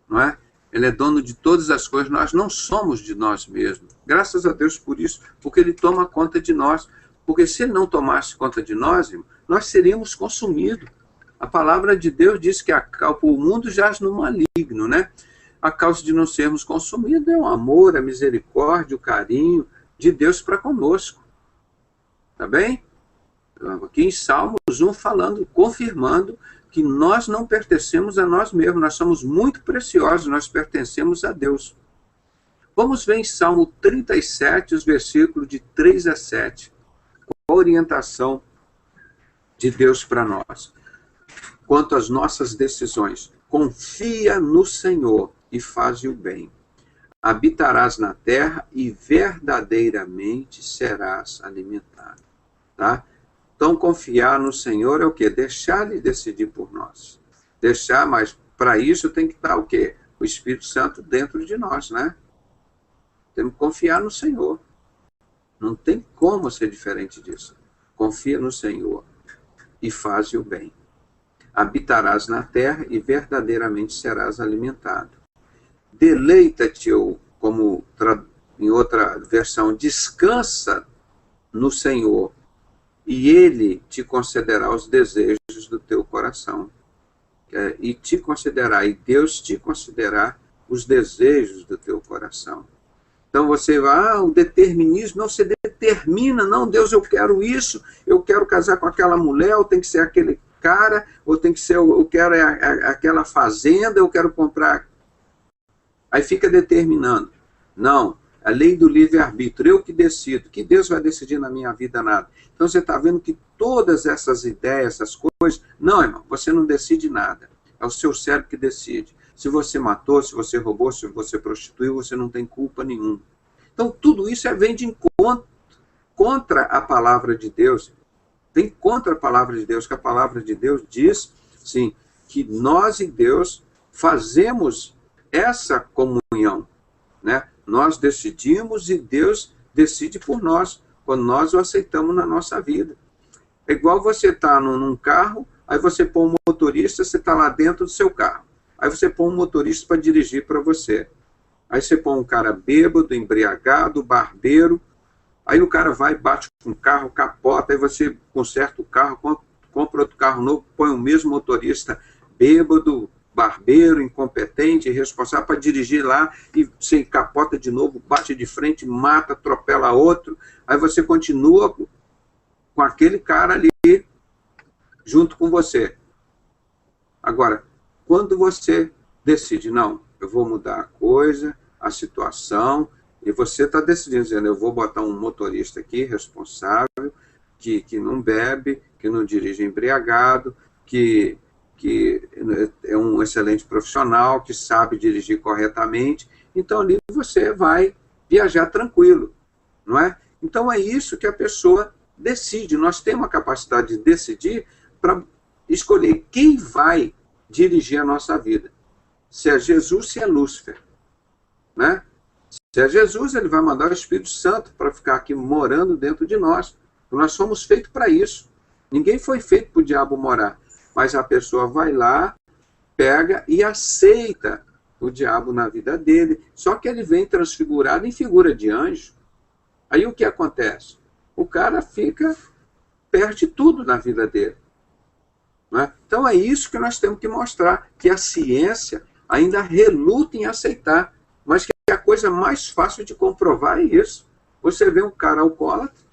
não é? Ele é dono de todas as coisas, nós não somos de nós mesmos. Graças a Deus por isso, porque Ele toma conta de nós. Porque se Ele não tomasse conta de nós, irmão, nós seríamos consumidos. A palavra de Deus diz que o mundo jaz no maligno, né? A causa de não sermos consumidos é o amor, a misericórdia, o carinho de Deus para conosco. Tá bem? Aqui em Salmos 1 falando, confirmando que nós não pertencemos a nós mesmos, nós somos muito preciosos, nós pertencemos a Deus. Vamos ver em Salmo 37, os versículos de 3 a 7, a orientação de Deus para nós. Quanto às nossas decisões, confia no Senhor e faz o bem. habitarás na terra e verdadeiramente serás alimentado. Tá? Então, confiar no Senhor é o quê? Deixar Ele decidir por nós. Deixar, mas para isso tem que estar o quê? O Espírito Santo dentro de nós, né? Temos que confiar no Senhor. Não tem como ser diferente disso. Confia no Senhor e faz o bem. Habitarás na terra e verdadeiramente serás alimentado. Deleita-te, ou como em outra versão, descansa no Senhor, e Ele te concederá os desejos do teu coração. E Deus te concederá os desejos do teu coração. Então você vai, o determinismo, não, você determina, não, Deus, eu quero isso, eu quero casar com aquela mulher, ou tem que ser aquele cara, ou tem que ser, eu quero aquela fazenda, eu quero comprar. Aí fica determinando. Não, a lei do livre-arbítrio, eu que decido, que Deus vai decidir na minha vida nada. Então você está vendo que todas essas ideias, essas coisas, não, irmão, você não decide nada. É o seu cérebro que decide. Se você matou, se você roubou, se você prostituiu, você não tem culpa nenhuma. Então tudo isso vem de encontro contra a palavra de Deus. Vem contra a palavra de Deus, que a palavra de Deus diz, sim, que nós e Deus fazemos essa comunhão, né? Nós decidimos e Deus decide por nós, quando nós o aceitamos na nossa vida. É igual você estar num carro, aí você põe um motorista, você está lá dentro do seu carro. Aí você põe um motorista para dirigir para você. Aí você põe um cara bêbado, embriagado, barbeiro, aí o cara vai, bate com o carro, capota, aí você conserta o carro, compra outro carro novo, põe o mesmo motorista bêbado, barbeiro, incompetente, irresponsável, para dirigir lá e você capota de novo, bate de frente, mata, atropela outro, aí você continua com aquele cara ali junto com você. Agora, quando você decide, não, eu vou mudar a coisa, a situação, e você está decidindo, dizendo, eu vou botar um motorista aqui, responsável, que não bebe, que não dirige embriagado, que é um excelente profissional, que sabe dirigir corretamente, então ali você vai viajar tranquilo, não é? Então é isso que a pessoa decide, nós temos a capacidade de decidir para escolher quem vai dirigir a nossa vida, se é Jesus, se é Lúcifer, né? Se é Jesus, ele vai mandar o Espírito Santo para ficar aqui morando dentro de nós, nós somos feitos para isso, ninguém foi feito para o diabo morar, mas a pessoa vai lá, pega e aceita o diabo na vida dele, só que ele vem transfigurado em figura de anjo. Aí o que acontece? O cara perde tudo na vida dele. Né? Então é isso que nós temos que mostrar, que a ciência ainda reluta em aceitar, mas que a coisa mais fácil de comprovar é isso. Você vê um cara alcoólatra,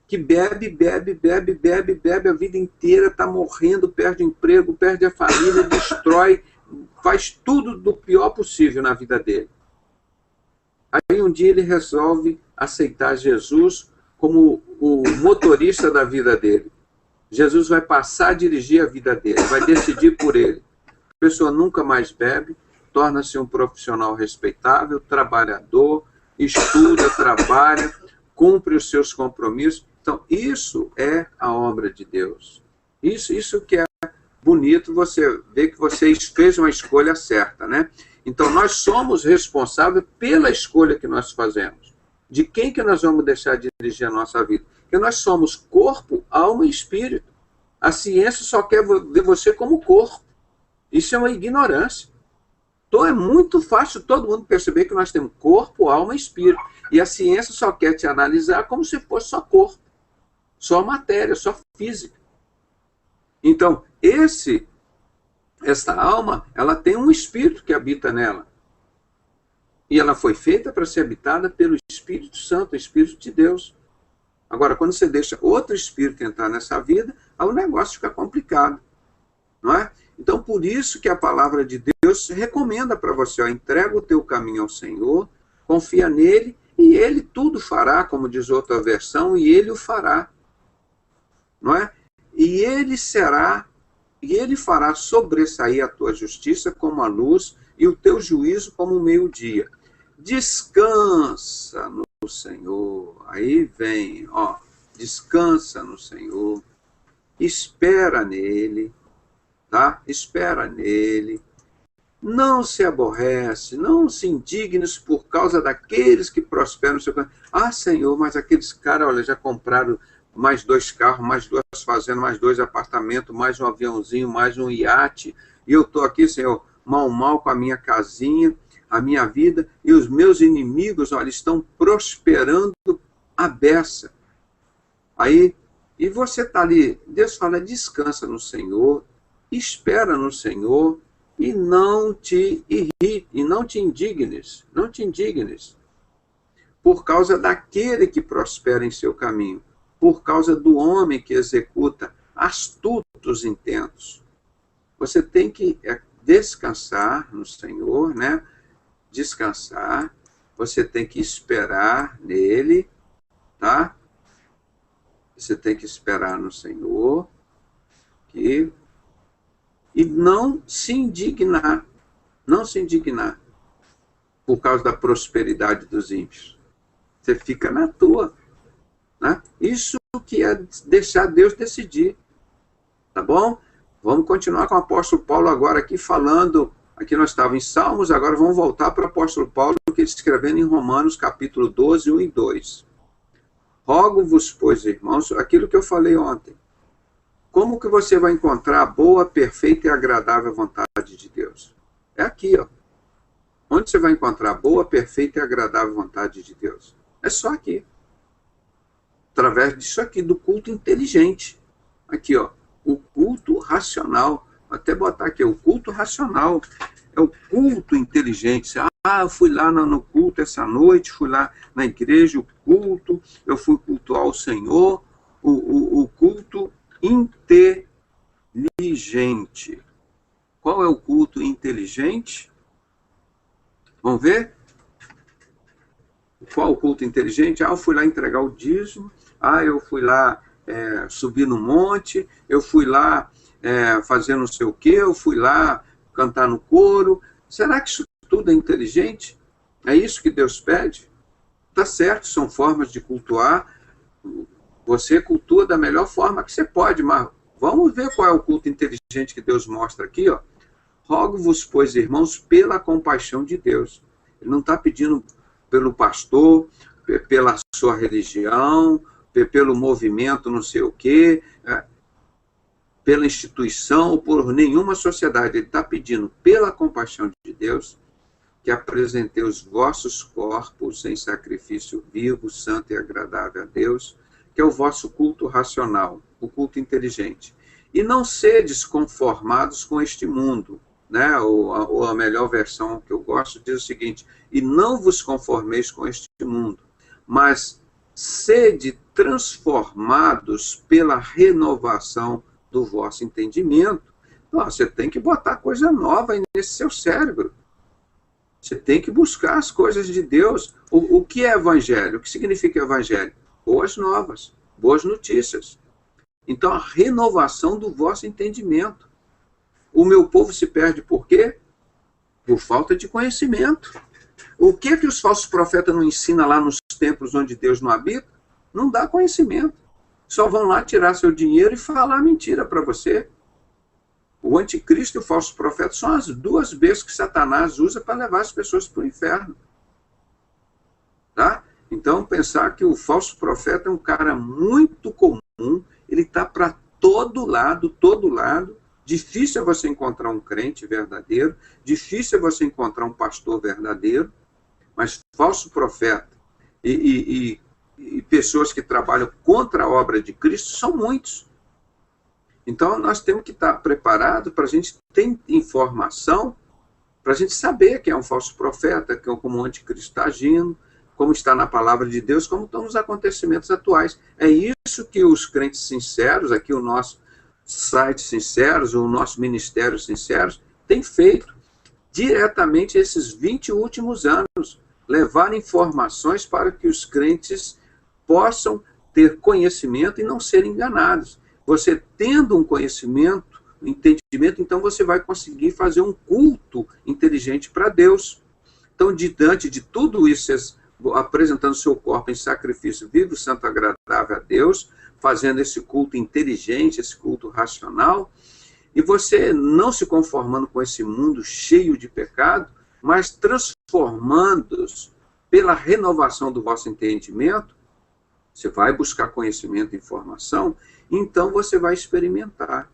que bebe a vida inteira, está morrendo, perde emprego, perde a família, destrói, faz tudo do pior possível na vida dele. Aí um dia ele resolve aceitar Jesus como o motorista da vida dele. Jesus vai passar a dirigir a vida dele, vai decidir por ele. A pessoa nunca mais bebe, torna-se um profissional respeitável, trabalhador, estuda, trabalha, cumpre os seus compromissos. Então, isso é a obra de Deus. Isso que é bonito, você vê que você fez uma escolha certa, né? Então, nós somos responsáveis pela escolha que nós fazemos. De quem que nós vamos deixar dirigir a nossa vida? Porque nós somos corpo, alma e espírito. A ciência só quer ver você como corpo. Isso é uma ignorância. Então, é muito fácil todo mundo perceber que nós temos corpo, alma e espírito. E a ciência só quer te analisar como se fosse só corpo. Só matéria, só física. Então, esta alma, ela tem um espírito que habita nela. E ela foi feita para ser habitada pelo Espírito Santo, o Espírito de Deus. Agora, quando você deixa outro espírito entrar nessa vida, aí o negócio fica complicado. Não é? Então, por isso que a palavra de Deus recomenda para você, ó, entrega o teu caminho ao Senhor, confia nele, e ele tudo fará, como diz outra versão, e ele o fará. Não é? E ele fará sobressair a tua justiça como a luz e o teu juízo como o meio-dia. Descansa no Senhor. Aí vem, ó, descansa no Senhor. Espera nele, tá? Espera nele. Não se aborrece, não se indignes por causa daqueles que prosperam no seu caminho. Ah, Senhor, mas aqueles caras, olha, já compraram mais 2 carros, mais 2 fazendas, mais 2 apartamentos, mais um aviãozinho, mais um iate. E eu estou aqui, Senhor, mal com a minha casinha, a minha vida, e os meus inimigos, olha, estão prosperando à beça. Aí, e você está ali, Deus fala, descansa no Senhor, espera no Senhor, e não te irrite, e não te indignes, por causa daquele que prospera em seu caminho, por causa do homem que executa astutos intentos. Você tem que descansar no Senhor, né? Descansar, você tem que esperar nele, tá? Você tem que esperar no Senhor, e não se indignar por causa da prosperidade dos ímpios. Você fica na tua, né? Isso que é deixar Deus decidir, tá bom? Vamos continuar com o apóstolo Paulo agora aqui falando, aqui nós estávamos em Salmos, agora vamos voltar para o apóstolo Paulo, que ele escrevendo em Romanos, capítulo 12, 1 e 2. Rogo-vos, pois, irmãos, aquilo que eu falei ontem, como que você vai encontrar a boa, perfeita e agradável vontade de Deus? É aqui, ó. Onde você vai encontrar a boa, perfeita e agradável vontade de Deus? É só aqui. Através disso aqui, do culto inteligente. Aqui, ó. O culto racional. Vou até botar aqui, o culto racional. É o culto inteligente. Eu fui lá no culto essa noite, fui lá na igreja, o culto, eu fui cultuar o Senhor, o culto inteligente. Qual é o culto inteligente? Vamos ver? Qual o culto inteligente? Eu fui lá entregar o dízimo, eu fui lá subir no monte, eu fui lá fazer não sei o quê, eu fui lá cantar no coro. Será que isso tudo é inteligente? É isso que Deus pede? Tá certo, são formas de cultuar. Você cultua da melhor forma que você pode, mas vamos ver qual é o culto inteligente que Deus mostra aqui, ó. Rogo-vos, pois, irmãos, pela compaixão de Deus. Ele não está pedindo pelo pastor, pela sua religião, pelo movimento não sei o quê, pela instituição ou por nenhuma sociedade. Ele está pedindo pela compaixão de Deus que apresentei os vossos corpos em sacrifício vivo, santo e agradável a Deus, que é o vosso culto racional, o culto inteligente. E não sedes conformados com este mundo, né? Ou a melhor versão que eu gosto diz o seguinte, e não vos conformeis com este mundo, mas sede transformados pela renovação do vosso entendimento. Então, você tem que botar coisa nova aí nesse seu cérebro. Você tem que buscar as coisas de Deus. O que é evangelho? O que significa evangelho? Boas novas, boas notícias. Então, a renovação do vosso entendimento. O meu povo se perde por quê? Por falta de conhecimento. O que os falsos profetas não ensinam lá nos templos onde Deus não habita? Não dá conhecimento. Só vão lá tirar seu dinheiro e falar mentira para você. O anticristo e o falso profeta são as duas vezes que Satanás usa para levar as pessoas para o inferno. Tá? Então, pensar que o falso profeta é um cara muito comum, ele está para todo lado. Difícil é você encontrar um crente verdadeiro, difícil é você encontrar um pastor verdadeiro, mas falso profeta e pessoas que trabalham contra a obra de Cristo são muitos. Então, nós temos que estar preparados para a gente ter informação, para a gente saber quem é um falso profeta, como o anticristo está agindo, como está na palavra de Deus, como estão os acontecimentos atuais. É isso que os crentes sinceros, aqui o nosso site Sinceros, o nosso ministério Sinceros, tem feito diretamente esses 20 últimos anos, levar informações para que os crentes possam ter conhecimento e não serem enganados. Você tendo um conhecimento, um entendimento, então você vai conseguir fazer um culto inteligente para Deus. Então, diante de tudo isso, apresentando seu corpo em sacrifício vivo, santo, agradável a Deus, fazendo esse culto inteligente, esse culto racional, e você não se conformando com esse mundo cheio de pecado, mas transformando-os pela renovação do vosso entendimento. Você vai buscar conhecimento e informação, então você vai experimentar.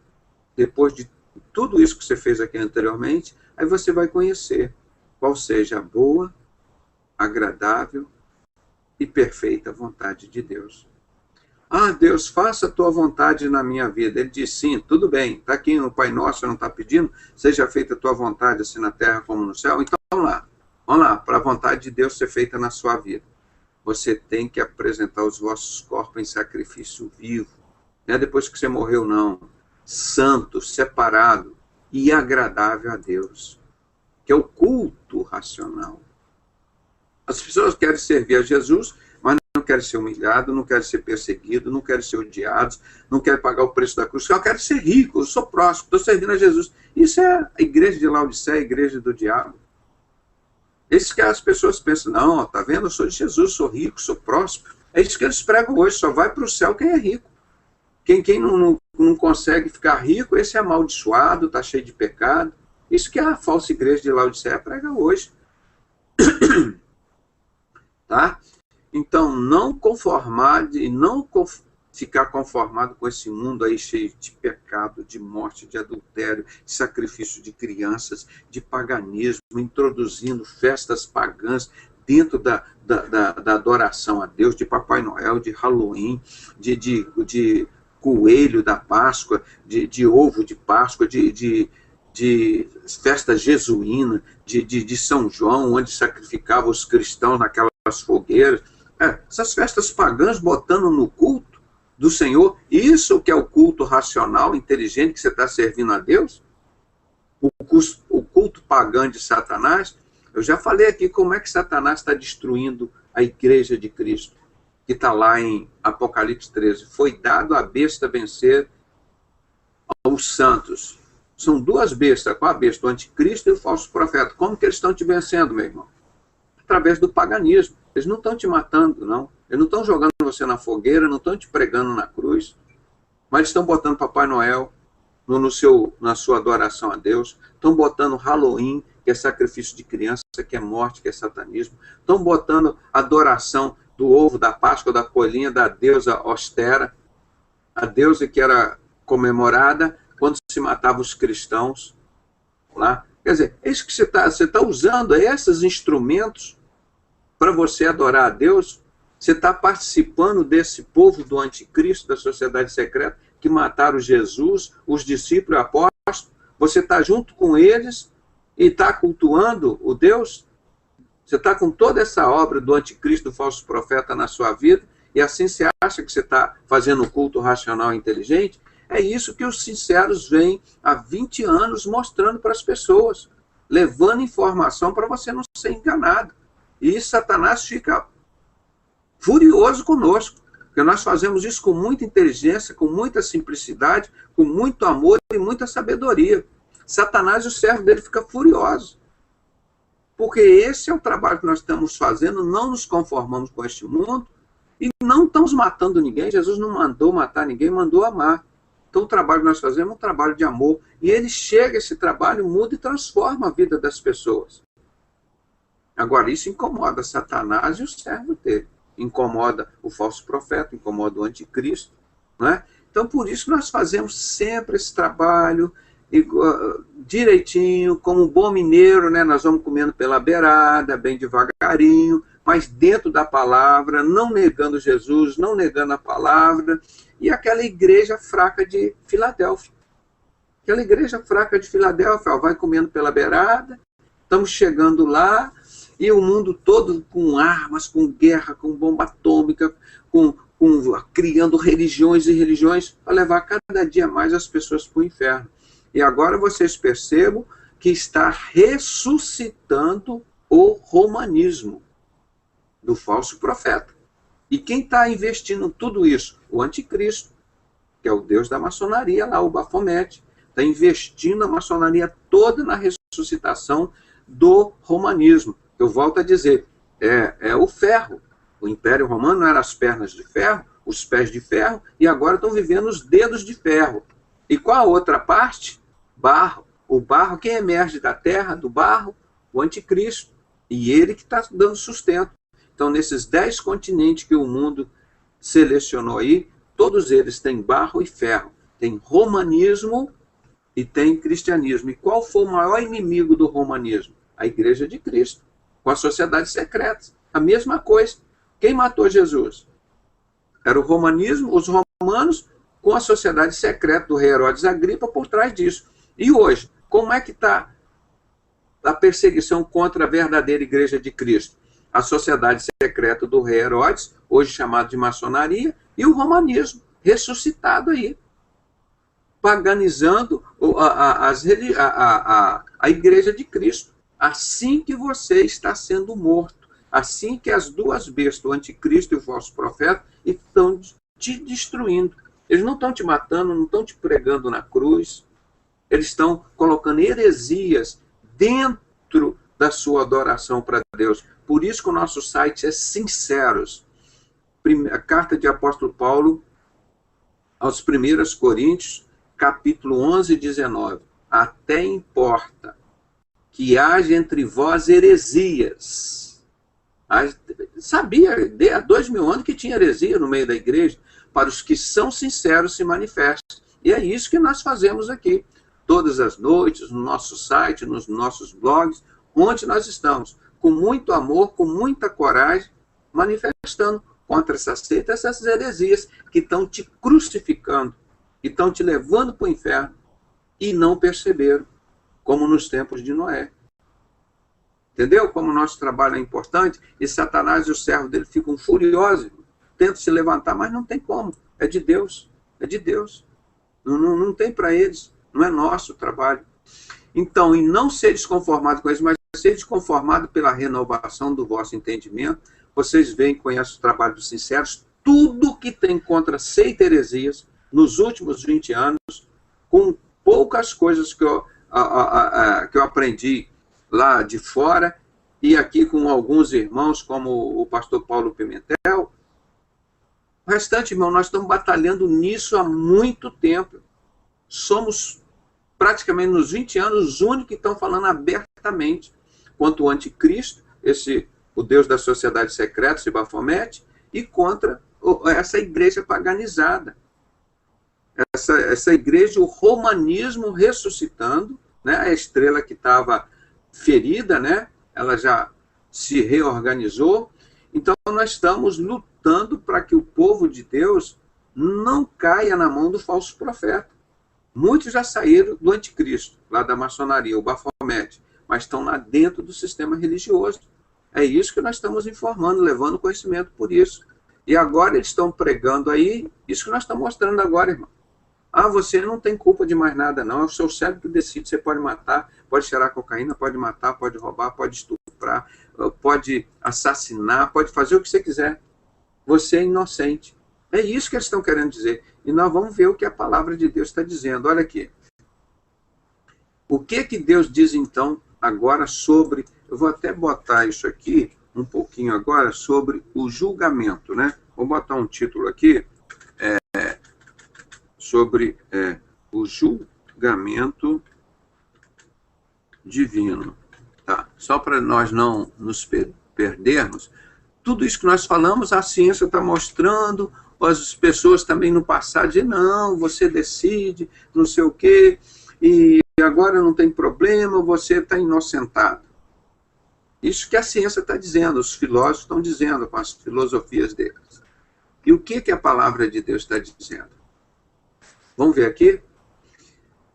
Depois de tudo isso que você fez aqui anteriormente, aí você vai conhecer qual seja a boa, agradável e perfeita vontade de Deus. Ah, Deus, faça a tua vontade na minha vida. Ele diz, sim, tudo bem. Está aqui no Pai Nosso, não está pedindo? Seja feita a tua vontade, assim na terra como no céu. Então, vamos lá, para a vontade de Deus ser feita na sua vida. Você tem que apresentar os vossos corpos em sacrifício vivo. Não é depois que você morreu, não. Santo, separado e agradável a Deus. Que é o culto racional. As pessoas querem servir a Jesus, mas não querem ser humilhados, não querem ser perseguidos, não querem ser odiados, não querem pagar o preço da cruz. Eu quero ser rico, eu sou próximo, estou servindo a Jesus. Isso é a igreja de Laodiceia, a igreja do diabo. Isso que as pessoas pensam, não, tá vendo, eu sou de Jesus, sou rico, sou próspero. É isso que eles pregam hoje, só vai para o céu quem é rico. Quem não consegue ficar rico, esse é amaldiçoado, está cheio de pecado. Isso que a falsa igreja de Laodiceia prega hoje. Tá? Então, não conformar e não ficar conformado com esse mundo aí cheio de pecado, de morte, de adultério, de sacrifício de crianças, de paganismo, introduzindo festas pagãs dentro da adoração a Deus, de Papai Noel, de Halloween, de coelho da Páscoa, de ovo de Páscoa, de festa jesuína, de São João, onde sacrificava os cristãos naquelas fogueiras. Essas festas pagãs botando no culto do Senhor, isso que é o culto racional, inteligente, que você está servindo a Deus? O culto pagão de Satanás, eu já falei aqui como é que Satanás está destruindo a igreja de Cristo, que está lá em Apocalipse 13. Foi dado à besta vencer aos santos. São duas bestas, qual a besta? O anticristo e o falso profeta. Como que eles estão te vencendo, meu irmão? Através do paganismo. Eles não estão te matando, não. Eles não estão jogando você na fogueira, não estão te pregando na cruz, mas estão botando Papai Noel na sua adoração a Deus, estão botando Halloween, que é sacrifício de criança, que é morte, que é satanismo, estão botando adoração do ovo, da Páscoa, da coelhinha, da deusa Ostera, a deusa que era comemorada quando se matava os cristãos. Lá. Quer dizer, é isso que você está usando, esses instrumentos para você adorar a Deus. Você está participando desse povo do anticristo, da sociedade secreta, que mataram Jesus, os discípulos e apóstolos. Você está junto com eles e está cultuando o Deus. Você está com toda essa obra do anticristo, do falso profeta na sua vida, e assim você acha que você está fazendo um culto racional e inteligente? É isso que os sinceros vêm há 20 anos mostrando para as pessoas, levando informação para você não ser enganado. E Satanás fica furioso conosco, porque nós fazemos isso com muita inteligência, com muita simplicidade, com muito amor e muita sabedoria. Satanás e o servo dele fica furioso. Porque esse é o trabalho que nós estamos fazendo, não nos conformamos com este mundo e não estamos matando ninguém. Jesus não mandou matar ninguém, mandou amar. Então o trabalho que nós fazemos é um trabalho de amor. E ele chega, esse trabalho muda e transforma a vida das pessoas. Agora, isso incomoda Satanás e o servo dele. Incomoda o falso profeta, incomoda o anticristo. Não é? Então, por isso nós fazemos sempre esse trabalho direitinho, como um bom mineiro, né? Nós vamos comendo pela beirada, bem devagarinho, mas dentro da palavra, não negando Jesus, não negando a palavra. E aquela igreja fraca de Filadélfia. Aquela igreja fraca de Filadélfia, ó, vai comendo pela beirada, estamos chegando lá, e o mundo todo com armas, com guerra, com bomba atômica, criando religiões e religiões, para levar cada dia mais as pessoas para o inferno. E agora vocês percebam que está ressuscitando o romanismo do falso profeta. E quem está investindo tudo isso? O anticristo, que é o deus da maçonaria lá, o Bafomete. Está investindo a maçonaria toda na ressuscitação do romanismo. Eu volto a dizer, é o ferro. O Império Romano era as pernas de ferro, os pés de ferro, e agora estão vivendo os dedos de ferro. E qual a outra parte? Barro. O barro, quem emerge da terra, do barro? O anticristo. E ele que está dando sustento. Então, nesses 10 continentes que o mundo selecionou aí, todos eles têm barro e ferro. Tem romanismo e tem cristianismo. E qual foi o maior inimigo do romanismo? A Igreja de Cristo, com as sociedades secretas. A mesma coisa. Quem matou Jesus? Era o romanismo, os romanos, com a sociedade secreta do rei Herodes Agripa por trás disso. E hoje, como é que está a perseguição contra a verdadeira Igreja de Cristo? A sociedade secreta do rei Herodes, hoje chamado de maçonaria, e o romanismo, ressuscitado aí, paganizando a Igreja de Cristo. Assim que você está sendo morto, assim que as duas bestas, o anticristo e o falso profeta, estão te destruindo. Eles não estão te matando, não estão te pregando na cruz, eles estão colocando heresias dentro da sua adoração para Deus. Por isso que o nosso site é Sinceros. A carta de apóstolo Paulo aos 1 Coríntios, capítulo 11 e 19. Até importa que haja entre vós heresias. Sabia, há 2000 anos que tinha heresia no meio da igreja. Para os que são sinceros se manifestam. E é isso que nós fazemos aqui. Todas as noites, no nosso site, nos nossos blogs, onde nós estamos, com muito amor, com muita coragem, manifestando contra essa seita, essas heresias que estão te crucificando, que estão te levando para o inferno, e não perceberam, como nos tempos de Noé. Entendeu como o nosso trabalho é importante? E Satanás e o servo dele ficam furiosos, tentam se levantar, mas não tem como. É de Deus. É de Deus. Não tem para eles. Não é nosso trabalho. Então, e não seres conformados com eles, mas seres conformados pela renovação do vosso entendimento. Vocês veem, conhecem o trabalho dos sinceros, tudo que tem contra seita e heresias, nos últimos 20 anos, com poucas coisas que eu aprendi lá de fora, e aqui com alguns irmãos, como o pastor Paulo Pimentel. O restante, irmão, nós estamos batalhando nisso há muito tempo. Somos, praticamente nos 20 anos, os únicos que estão falando abertamente contra o anticristo, o Deus da sociedade secreta, esse Bafomete, e contra essa igreja paganizada. Essa igreja, o romanismo ressuscitando, né? A estrela que estava ferida, né? Ela já se reorganizou. Então, nós estamos lutando para que o povo de Deus não caia na mão do falso profeta. Muitos já saíram do anticristo, lá da maçonaria, o Bafomete, mas estão lá dentro do sistema religioso. É isso que nós estamos informando, levando conhecimento por isso. E agora eles estão pregando aí, isso que nós estamos mostrando agora, irmão. Você não tem culpa de mais nada, não. É o seu cérebro que decide. Você pode matar, pode cheirar cocaína, pode matar, pode roubar, pode estuprar, pode assassinar, pode fazer o que você quiser. Você é inocente. É isso que eles estão querendo dizer. E nós vamos ver o que a palavra de Deus está dizendo. Olha aqui. O que Deus diz, então, agora sobre... Eu vou até botar isso aqui, um pouquinho agora, sobre o julgamento, né? Vou botar um título aqui, sobre o julgamento divino. Tá? Só para nós não nos perdermos, tudo isso que nós falamos, a ciência está mostrando, as pessoas também no passado dizem, não, você decide, não sei o quê, e agora não tem problema, você está inocentado. Isso que a ciência está dizendo, os filósofos estão dizendo com as filosofias deles. E o que a palavra de Deus está dizendo? Vamos ver aqui?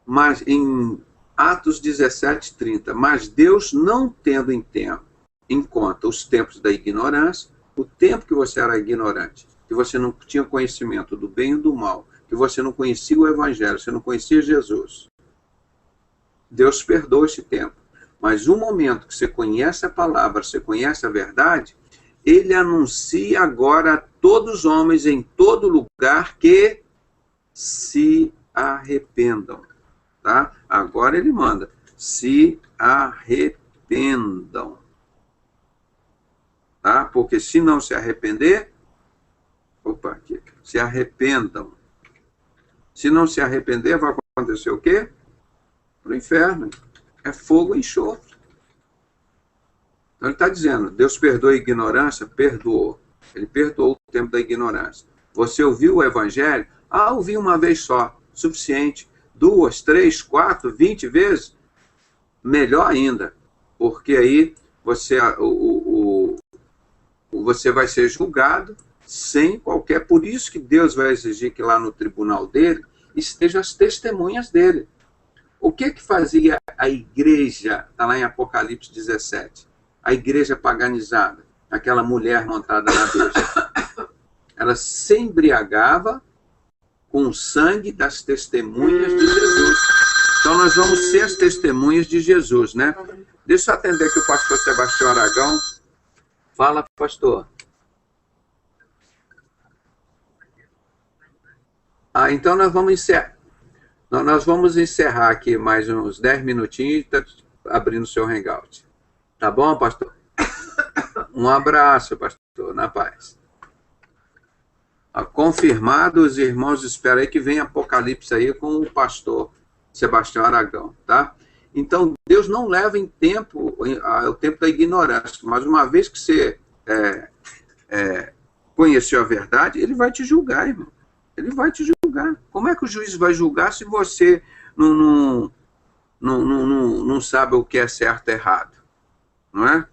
Mas em Atos 17:30, mas Deus não tendo em conta os tempos da ignorância, o tempo que você era ignorante, que você não tinha conhecimento do bem e do mal, que você não conhecia o Evangelho, você não conhecia Jesus. Deus perdoa esse tempo. Mas o momento que você conhece a palavra, você conhece a verdade, ele anuncia agora a todos os homens em todo lugar que se arrependam. Tá? Agora ele manda, se arrependam. tá? Porque se não se arrepender, aqui, se arrependam. Se não se arrepender, vai acontecer o quê? Pro inferno. É fogo e enxofre. Então ele está dizendo, Deus perdoa a ignorância? Perdoou. Ele perdoou o tempo da ignorância. Você ouviu o evangelho? Ouvi uma vez só. Suficiente. 2, 3, 4, 20 vezes? Melhor ainda. Porque aí você vai ser julgado sem qualquer... Por isso que Deus vai exigir que lá no tribunal dele estejam as testemunhas dele. O que fazia a igreja, está lá em Apocalipse 17, a igreja paganizada, aquela mulher montada na besta? Ela se embriagava com o sangue das testemunhas de Jesus. Então nós vamos ser as testemunhas de Jesus, né? Deixa eu atender aqui o pastor Sebastião Aragão. Fala, pastor. Então nós vamos encerrar. Nós vamos encerrar aqui mais uns 10 minutinhos e tá abrindo o seu hangout. Tá bom, pastor? Um abraço, pastor, na paz. Confirmado, os irmãos esperam aí que vem Apocalipse aí com o pastor Sebastião Aragão, tá? Então, Deus não leva em tempo, o tempo da ignorância, mas uma vez que você conheceu a verdade, ele vai te julgar, irmão. Ele vai te julgar. Como é que o juiz vai julgar se você não sabe o que é certo e errado? Não é?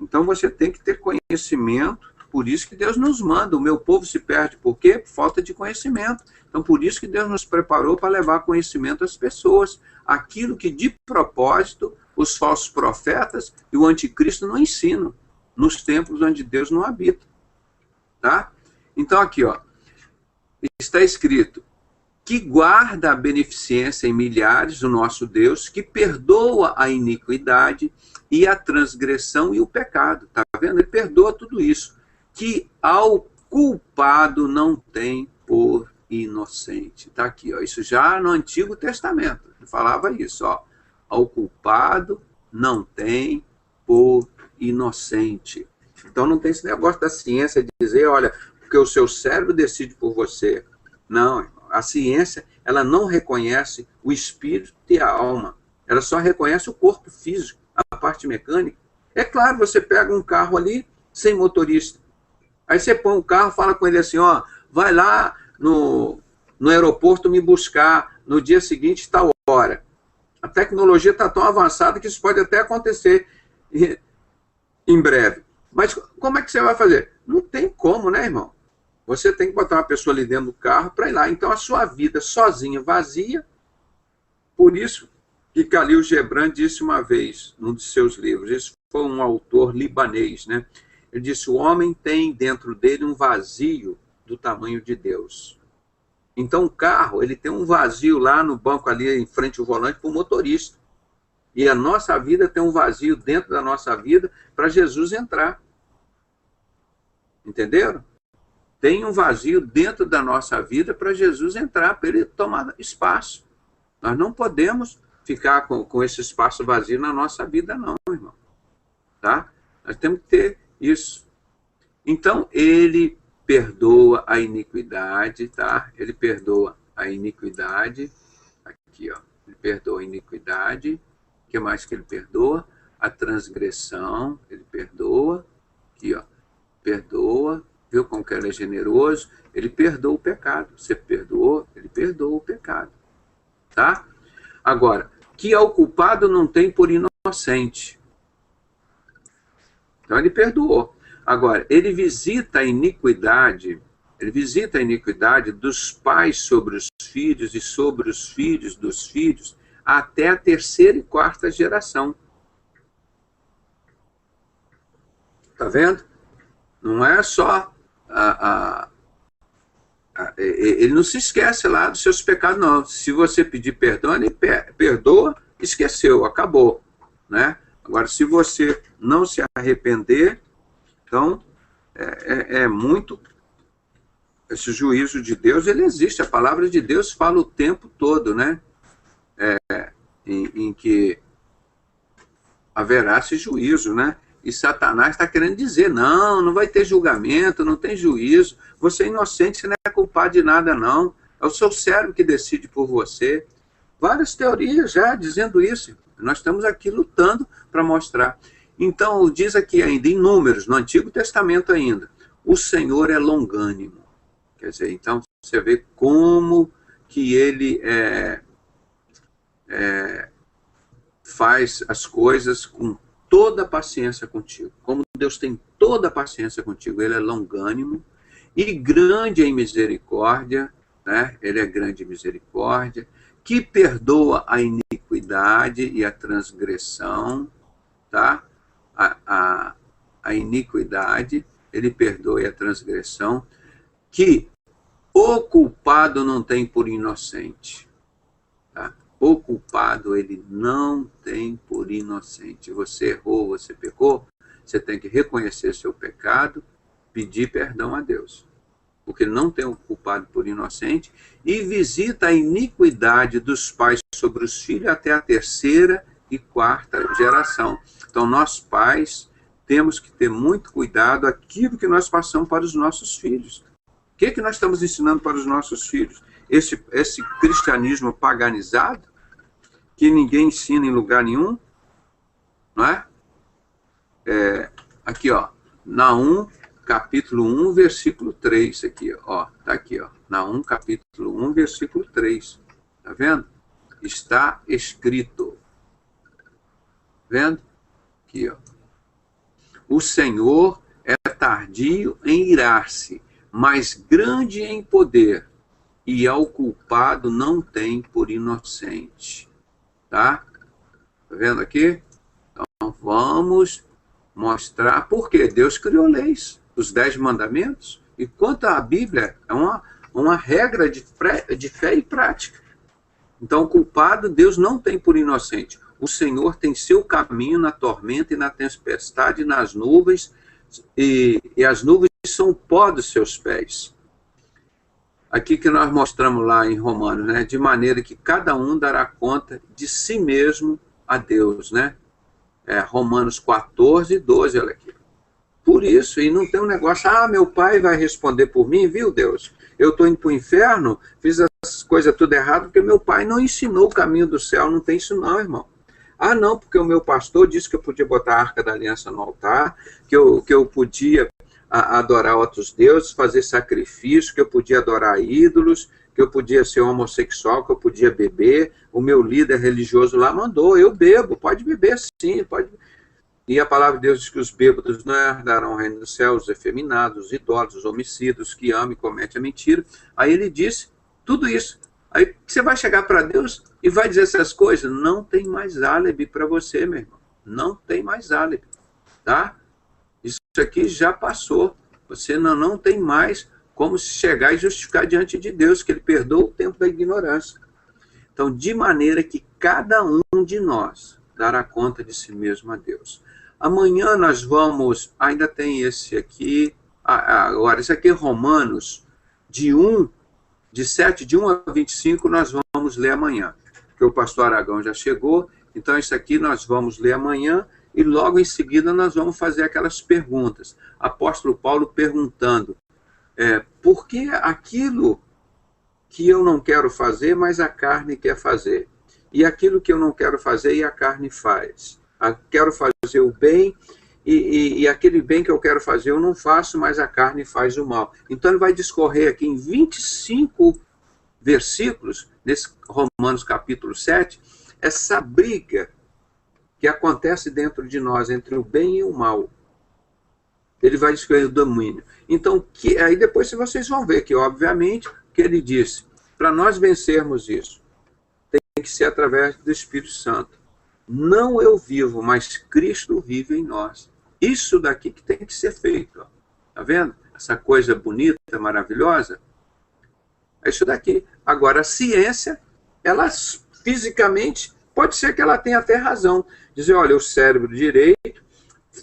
Então você tem que ter conhecimento, por isso que Deus nos manda. O meu povo se perde, por quê? Por falta de conhecimento. Então por isso que Deus nos preparou para levar conhecimento às pessoas. Aquilo que de propósito os falsos profetas e o anticristo não ensinam, nos templos onde Deus não habita. Tá? Então aqui, ó. Está escrito, que guarda a beneficência em milhares, o nosso Deus, que perdoa a iniquidade e a transgressão e o pecado. Está vendo? Ele perdoa tudo isso. Que ao culpado não tem por inocente. Está aqui, ó. Isso já no Antigo Testamento. Ele falava isso, ó. Ao culpado não tem por inocente. Então não tem esse negócio da ciência de dizer, olha, porque o seu cérebro decide por você. Não, a ciência, ela não reconhece o espírito e a alma. Ela só reconhece o corpo físico, a parte mecânica. É claro, você pega um carro ali sem motorista. Aí você põe o carro, fala com ele assim, ó, vai lá no aeroporto me buscar no dia seguinte, tal hora. A tecnologia está tão avançada que isso pode até acontecer em breve. Mas como é que você vai fazer? Não tem como, né, irmão? Você tem que botar uma pessoa ali dentro do carro para ir lá. Então, a sua vida sozinha, vazia. Por isso que Khalil Gibran disse uma vez, num de seus livros, esse foi um autor libanês, né? Ele disse, o homem tem dentro dele um vazio do tamanho de Deus. Então, o carro, ele tem um vazio lá no banco, ali em frente ao volante, para o motorista. E a nossa vida tem um vazio dentro da nossa vida para Jesus entrar. Entenderam? Tem um vazio dentro da nossa vida para Jesus entrar, para ele tomar espaço. Nós não podemos ficar com esse espaço vazio na nossa vida, não, irmão. Tá? Nós temos que ter isso. Então, ele perdoa a iniquidade, tá? Ele perdoa a iniquidade. Aqui, ó. Ele perdoa a iniquidade. O que mais que ele perdoa? A transgressão, ele perdoa. Aqui, ó. Perdoa. Viu como que ele é generoso? Ele perdoa o pecado. Você perdoou, ele perdoa o pecado. Tá? Agora, que ao culpado não tem por inocente. Então ele perdoou. Agora, ele visita a iniquidade dos pais sobre os filhos e sobre os filhos dos filhos até a 3ª e 4ª geração. Tá vendo? Não é só ele não se esquece lá dos seus pecados, não. Se você pedir perdão, ele perdoa, esqueceu, acabou, né? Agora, se você não se arrepender, então é muito... Esse juízo de Deus, ele existe. A palavra de Deus fala o tempo todo, né? Em que haverá esse juízo, né? E Satanás está querendo dizer, não, não vai ter julgamento, não tem juízo, você é inocente, você não é culpado de nada, não. É o seu cérebro que decide por você. Várias teorias já dizendo isso. Nós estamos aqui lutando para mostrar. Então, diz aqui ainda, em Números, no Antigo Testamento ainda, o Senhor é longânimo. Quer dizer, então, você vê como que ele faz as coisas com toda a paciência contigo. Como Deus tem toda a paciência contigo, ele é longânimo e grande em misericórdia, né? Ele é grande em misericórdia, que perdoa a iniquidade e a transgressão, tá? A iniquidade, ele perdoa a transgressão, que o culpado não tem por inocente. Tá? O culpado, ele não tem por inocente. Você errou, você pecou, você tem que reconhecer seu pecado, pedir perdão a Deus. Porque não tem o culpado por inocente, e visita a iniquidade dos pais sobre os filhos até a 3ª e 4ª geração. Então, nós pais temos que ter muito cuidado aquilo que nós passamos para os nossos filhos. O que nós estamos ensinando para os nossos filhos? Esse cristianismo paganizado, que ninguém ensina em lugar nenhum, não é? Aqui, ó, Naum, capítulo 1, versículo 3, aqui, ó, tá aqui, ó, Naum, capítulo 1, versículo 3, tá vendo? Está escrito, vendo? Aqui, ó. O Senhor é tardio em irar-se, mas grande em poder, e ao culpado não tem por inocente. Tá? Tá vendo aqui? Então vamos mostrar por que Deus criou leis, os 10 mandamentos, e quanto à Bíblia, é uma regra de fé e prática. Então o culpado Deus não tem por inocente. O Senhor tem seu caminho na tormenta e na tempestade, nas nuvens, e as nuvens são o pó dos seus pés. Aqui que nós mostramos lá em Romanos, né? De maneira que cada um dará conta de si mesmo a Deus, né? Romanos 14, 12, olha aqui. Por isso, e não tem um negócio, meu pai vai responder por mim, viu, Deus? Eu estou indo para o inferno, fiz as coisas tudo errado, porque meu pai não ensinou o caminho do céu, não tem isso não, irmão. Não, porque o meu pastor disse que eu podia botar a Arca da Aliança no altar, que eu podia adorar outros deuses, fazer sacrifício, que eu podia adorar ídolos, que eu podia ser homossexual, que eu podia beber. O meu líder religioso lá mandou, eu bebo, pode beber sim, pode. E a palavra de Deus diz que os bêbados não herdarão o reino dos céus, os efeminados, os idólatras, os homicidas, que amam e cometem a mentira. Aí ele disse tudo isso. Aí você vai chegar para Deus e vai dizer essas coisas? Não tem mais álibi para você, meu irmão. Não tem mais álibi, tá? Isso aqui já passou. Você não tem mais como chegar e justificar diante de Deus, que ele perdoa o tempo da ignorância. Então, de maneira que cada um de nós dará conta de si mesmo a Deus. Amanhã nós vamos, ainda tem esse aqui, agora esse aqui é Romanos, de 7, de 1 a 25, nós vamos ler amanhã, porque o pastor Aragão já chegou, então isso aqui nós vamos ler amanhã, e logo em seguida nós vamos fazer aquelas perguntas. Apóstolo Paulo perguntando, por que aquilo que eu não quero fazer, mas a carne quer fazer? E aquilo que eu não quero fazer e a carne faz? Quero fazer o bem e aquele bem que eu quero fazer eu não faço, mas a carne faz o mal. Então ele vai discorrer aqui em 25 versículos, nesse Romanos capítulo 7, essa briga que acontece dentro de nós, entre o bem e o mal. Ele vai discorrer o domínio. Então, aí depois vocês vão ver que, obviamente, que ele disse, para nós vencermos isso, tem que ser através do Espírito Santo. Não eu vivo, mas Cristo vive em nós. Isso daqui que tem que ser feito. Ó. Tá vendo? Essa coisa bonita, maravilhosa. É isso daqui. Agora, a ciência, ela fisicamente, pode ser que ela tenha até razão. Dizer, olha, o cérebro direito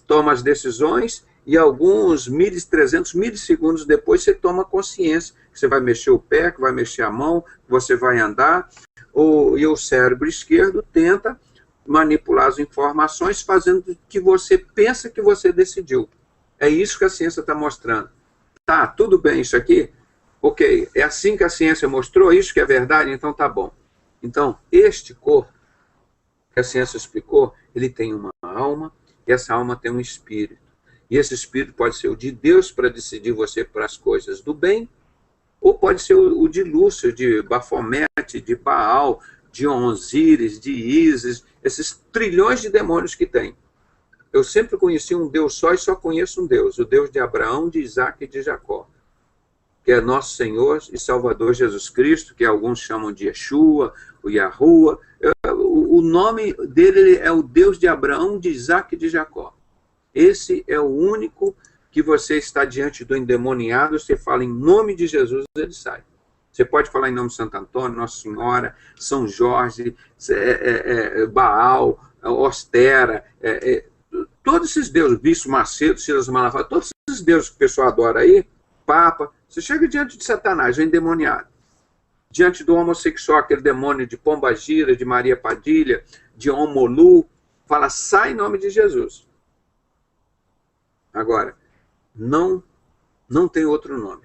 toma as decisões e alguns 1.300 milissegundos depois você toma consciência. Que você vai mexer o pé, que vai mexer a mão, que você vai andar. E o cérebro esquerdo tenta manipular as informações fazendo o que você pensa que você decidiu. É isso que a ciência está mostrando. Tá, tudo bem isso aqui? Ok, é assim que a ciência mostrou, isso que é verdade, então tá bom. Então, este corpo, que a ciência explicou, ele tem uma alma, e essa alma tem um espírito. E esse espírito pode ser o de Deus para decidir você para as coisas do bem, ou pode ser o de Lúcio, de Bafomete, de Baal, de Osíris, de Ísis, esses trilhões de demônios que tem. Eu sempre conheci um Deus só e só conheço um Deus, o Deus de Abraão, de Isaac e de Jacó, que é nosso Senhor e Salvador Jesus Cristo, que alguns chamam de Yeshua, o Yahuwah. O nome dele é o Deus de Abraão, de Isaac e de Jacó. Esse é o único que você está diante do endemoniado, você fala em nome de Jesus, ele sai. Você pode falar em nome de Santo Antônio, Nossa Senhora, São Jorge, Baal, Ostera, todos esses deuses, Bispo Macedo, Silas Malafaia, todos esses deuses que o pessoal adora aí, Papa, você chega diante de Satanás, o endemoniado. Diante do homossexual, aquele demônio de Pombagira, de Maria Padilha, de Omolu, fala, sai em nome de Jesus. Agora, não tem outro nome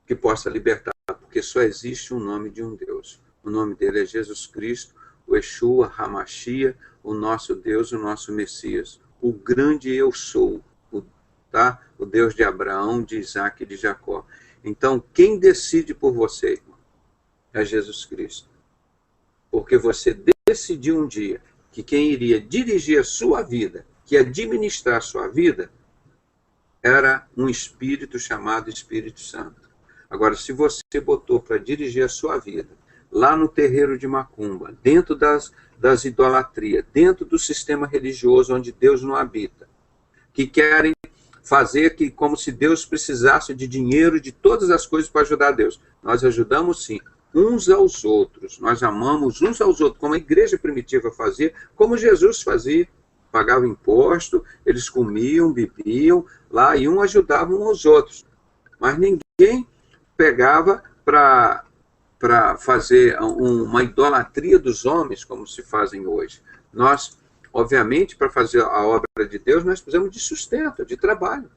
que possa libertar, porque só existe um nome de um Deus. O nome dele é Jesus Cristo, o Yeshua, Hamashia, o nosso Deus, o nosso Messias, o grande eu sou, o Deus de Abraão, de Isaac e de Jacó. Então, quem decide por você, irmão, é Jesus Cristo. Porque você decidiu um dia que quem iria dirigir a sua vida, que administrar a sua vida, era um espírito chamado Espírito Santo. Agora, se você botou para dirigir a sua vida, lá no terreiro de Macumba, dentro das idolatrias, dentro do sistema religioso onde Deus não habita, que querem fazer que como se Deus precisasse de dinheiro, de todas as coisas para ajudar Deus. Nós ajudamos sim, uns aos outros. Nós amamos uns aos outros, como a igreja primitiva fazia, como Jesus fazia. Pagava imposto, eles comiam, bebiam lá e um ajudava uns aos outros. Mas ninguém pegava para fazer uma idolatria dos homens, como se fazem hoje. Nós, obviamente, para fazer a obra de Deus, nós precisamos de sustento, de trabalho.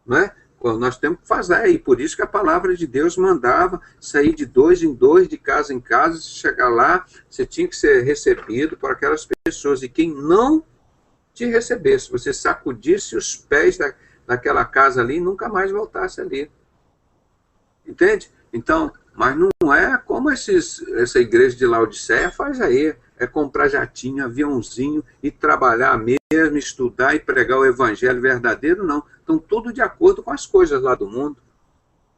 Não é? Nós temos que fazer, e por isso que a palavra de Deus mandava sair de 2 em 2, de casa em casa, se chegar lá, você tinha que ser recebido por aquelas pessoas, e quem não te recebesse, você sacudisse os pés daquela casa ali e nunca mais voltasse ali. Entende? Então, mas não é como essa igreja de Laodiceia faz aí, é comprar jatinho, aviãozinho e trabalhar mesmo, estudar e pregar o evangelho verdadeiro, não. Então, tudo de acordo com as coisas lá do mundo.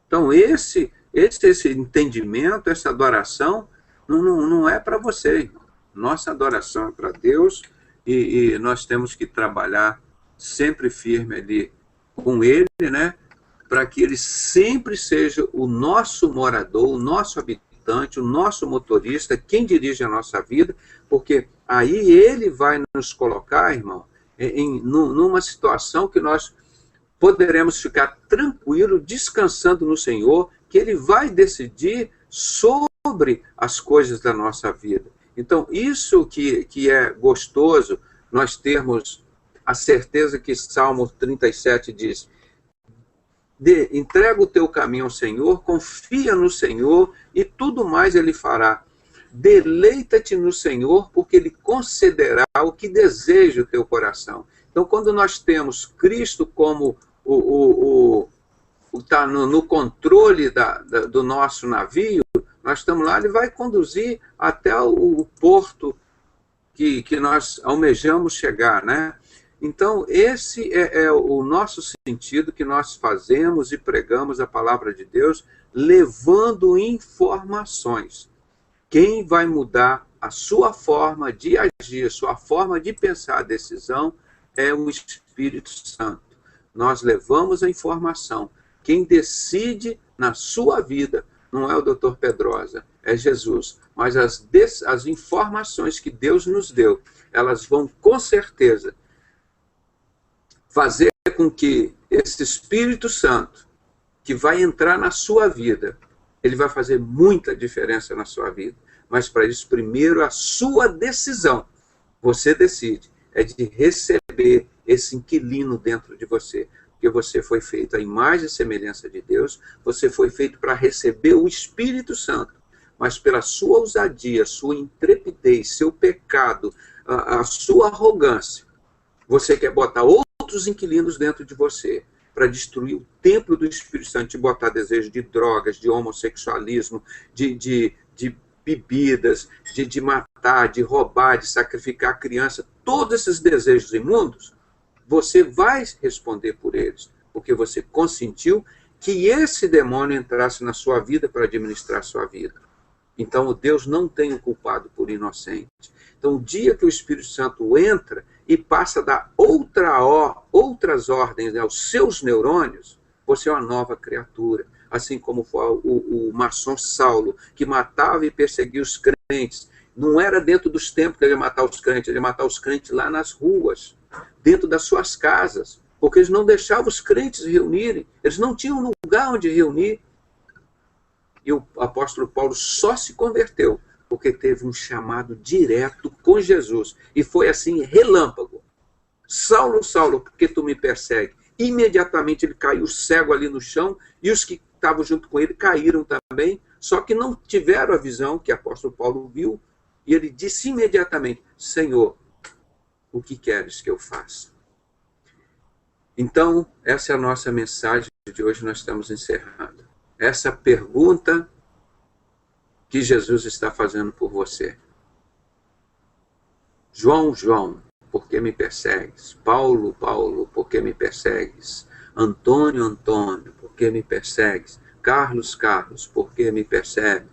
Então, esse entendimento, essa adoração, não é para você, irmão. Nossa adoração é para Deus e nós temos que trabalhar sempre firme ali com Ele, né? Para que Ele sempre seja o nosso morador, o nosso habitante, o nosso motorista, quem dirige a nossa vida, porque aí Ele vai nos colocar, irmão, numa situação que nós poderemos ficar tranquilo, descansando no Senhor, que Ele vai decidir sobre as coisas da nossa vida. Então, isso que é gostoso, nós termos a certeza que Salmo 37 diz, entrega o teu caminho ao Senhor, confia no Senhor e tudo mais Ele fará. Deleita-te no Senhor, porque Ele concederá o que deseja o teu coração. Então, quando nós temos Cristo como tá no controle do nosso navio, nós estamos lá, Ele vai conduzir até o porto que nós almejamos chegar, né? Então, esse é o nosso sentido que nós fazemos e pregamos a palavra de Deus, levando informações. Quem vai mudar a sua forma de agir, a sua forma de pensar a decisão, é o Espírito Santo. Nós levamos a informação. Quem decide na sua vida não é o Dr. Pedrosa, é Jesus. Mas as informações que Deus nos deu, elas vão com certeza fazer com que esse Espírito Santo, que vai entrar na sua vida, ele vai fazer muita diferença na sua vida. Mas para isso, primeiro, a sua decisão Você decide. É de receber esse inquilino dentro de você. Porque você foi feito à imagem e semelhança de Deus, você foi feito para receber o Espírito Santo. Mas pela sua ousadia, sua intrepidez, seu pecado, a sua arrogância, você quer botar outros inquilinos dentro de você para destruir o templo do Espírito Santo, de botar desejo de drogas, de homossexualismo, de bebidas, de matar, de roubar, de sacrificar a criança, todos esses desejos imundos, você vai responder por eles, porque você consentiu que esse demônio entrasse na sua vida para administrar a sua vida. Então, Deus não tem o culpado por inocente. Então, o dia que o Espírito Santo entra e passa a dar outras ordens aos seus neurônios, você é uma nova criatura. Assim como foi o maçom Saulo, que matava e perseguia os crentes. Não era dentro dos templos que ele ia matar os crentes, ele ia matar os crentes lá nas ruas, dentro das suas casas, porque eles não deixavam os crentes reunirem, eles não tinham lugar onde reunir. E o apóstolo Paulo só se converteu porque teve um chamado direto com Jesus. E foi assim, relâmpago. Saulo, Saulo, por que tu me persegue? Imediatamente ele caiu cego ali no chão, e os que estavam junto com ele caíram também, só que não tiveram a visão que o apóstolo Paulo viu, e ele disse imediatamente: Senhor, o que queres que eu faça? Então, essa é a nossa mensagem de hoje, nós estamos encerrando. Essa pergunta que Jesus está fazendo por você. João, João, por que me persegues? Paulo, Paulo, por que me persegues? Antônio, Antônio, por que me persegues? Carlos, Carlos, por que me persegues?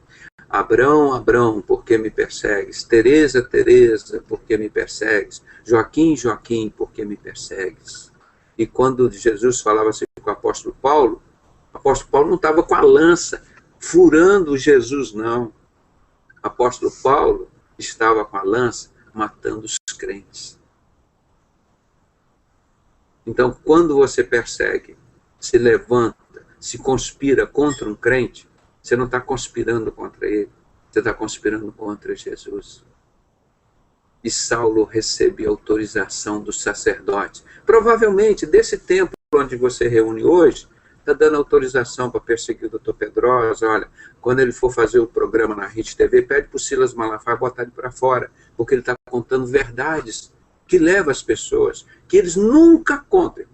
Abrão, Abrão, por que me persegues? Teresa, Teresa, por que me persegues? Joaquim, Joaquim, por que me persegues? E quando Jesus falava assim com o apóstolo Paulo não estava com a lança furando Jesus, não. O apóstolo Paulo estava com a lança matando os crentes. Então, quando você persegue, se levanta, se conspira contra um crente, você não está conspirando contra ele, você está conspirando contra Jesus. E Saulo recebe autorização do sacerdote. Provavelmente, desse templo onde você reúne hoje, está dando autorização para perseguir o doutor Pedrosa. Olha, quando ele for fazer o programa na Rede TV, pede para o Silas Malafaia botar ele para fora, porque ele está contando verdades que levam as pessoas, que eles nunca contam.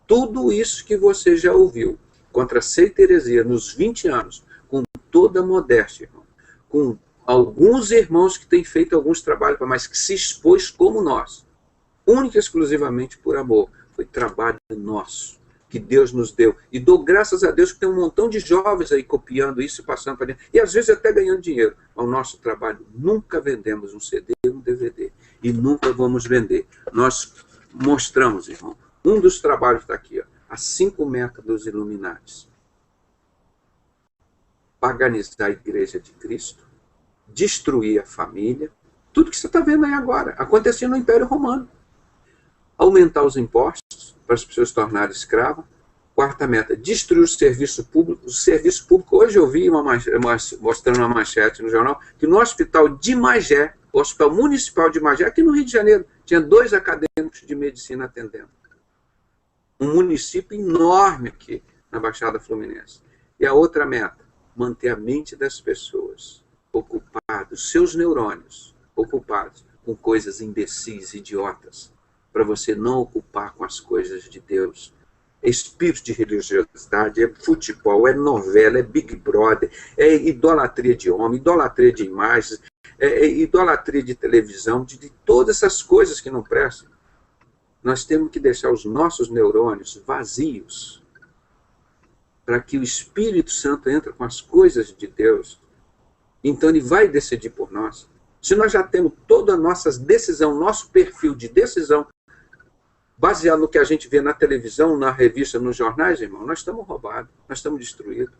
Tudo isso que você já ouviu contra a seita heresia nos 20 anos, com toda a modéstia, irmão, com alguns irmãos que têm feito alguns trabalhos, mas que se expôs como nós, única e exclusivamente por amor. Foi trabalho nosso, que Deus nos deu. E dou graças a Deus que tem um montão de jovens aí copiando isso e passando para dentro. E às vezes até ganhando dinheiro. O nosso trabalho, nunca vendemos um CD, um DVD. E nunca vamos vender. Nós mostramos, irmão, um dos trabalhos está aqui, ó, as 5 metas dos Illuminatis. Paganizar a igreja de Cristo, destruir a família, tudo que você está vendo aí agora, acontecendo no Império Romano. Aumentar os impostos para as pessoas se tornarem escravas. 4ª meta, destruir o serviço público. O serviço público, hoje eu vi mostrando uma manchete no jornal, que no hospital de Magé, o Hospital Municipal de Magé, aqui no Rio de Janeiro, tinha 2 acadêmicos de medicina atendendo. Um município enorme aqui na Baixada Fluminense. E a outra meta, manter a mente das pessoas ocupados, seus neurônios ocupados com coisas imbecis, idiotas, para você não ocupar com as coisas de Deus. É espírito de religiosidade, é futebol, é novela, é Big Brother, é idolatria de homem, idolatria de imagens, é idolatria de televisão, de todas essas coisas que não prestam. Nós temos que deixar os nossos neurônios vazios para que o Espírito Santo entre com as coisas de Deus. Então ele vai decidir por nós. Se nós já temos toda a nossa decisão, nosso perfil de decisão, baseado no que a gente vê na televisão, na revista, nos jornais, irmão, nós estamos roubados, nós estamos destruídos.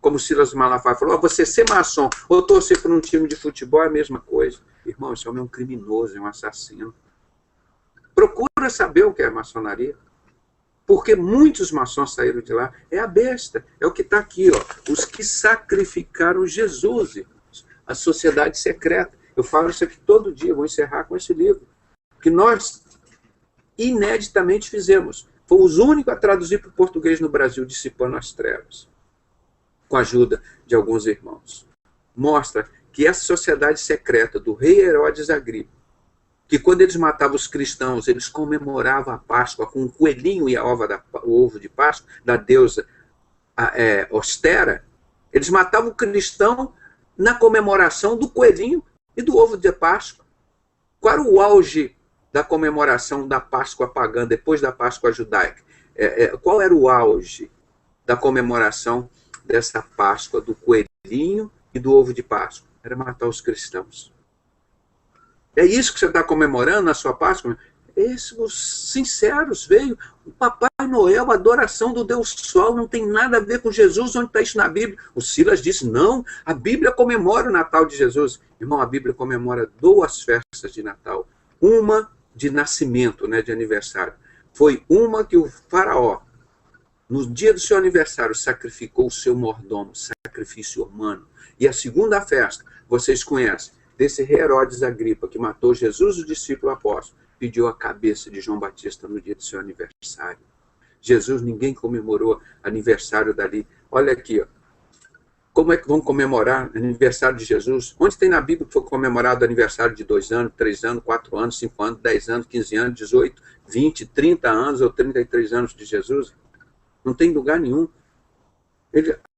Como Silas Malafaia falou, você ser maçom ou torcer por um time de futebol é a mesma coisa. Irmão, esse homem é um criminoso, é um assassino. Procura saber o que é maçonaria. Porque muitos maçons saíram de lá. É a besta, é o que está aqui, ó. Os que sacrificaram Jesus, irmãos. A sociedade secreta. Eu falo isso aqui todo dia, vou encerrar com esse livro. Que nós ineditamente fizemos. Fomos os únicos a traduzir para o português no Brasil, Dissipando as Trevas, com a ajuda de alguns irmãos. Mostra que essa sociedade secreta do rei Herodes Agripa, que quando eles matavam os cristãos, eles comemoravam a Páscoa com um coelhinho e o ovo de Páscoa, da deusa Ostera, eles matavam o cristão na comemoração do coelhinho e do ovo de Páscoa. Qual era o auge da comemoração da Páscoa pagã, depois da Páscoa judaica? Qual era o auge da comemoração dessa Páscoa, do coelhinho e do ovo de Páscoa? Era matar os cristãos. É isso que você está comemorando na sua Páscoa? Os sinceros veio o Papai Noel, a adoração do Deus Sol, não tem nada a ver com Jesus, onde está isso na Bíblia? O Silas disse, não, a Bíblia comemora o Natal de Jesus. Irmão, a Bíblia comemora 2 festas de Natal. Uma de nascimento, né, de aniversário. Foi uma que o faraó, no dia do seu aniversário, sacrificou o seu mordomo, sacrifício humano. E a segunda festa, vocês conhecem, desse rei Herodes Agripa, que matou Jesus, o discípulo apóstolo, pediu a cabeça de João Batista no dia do seu aniversário. Jesus, ninguém comemorou aniversário dali. Olha aqui, ó. Como é que vão comemorar aniversário de Jesus? Onde tem na Bíblia que foi comemorado aniversário de 2 anos, 3 anos, 4 anos, 5 anos, 10 anos, 15 anos, 18, 20, 30 anos ou 33 anos de Jesus? Não tem lugar nenhum.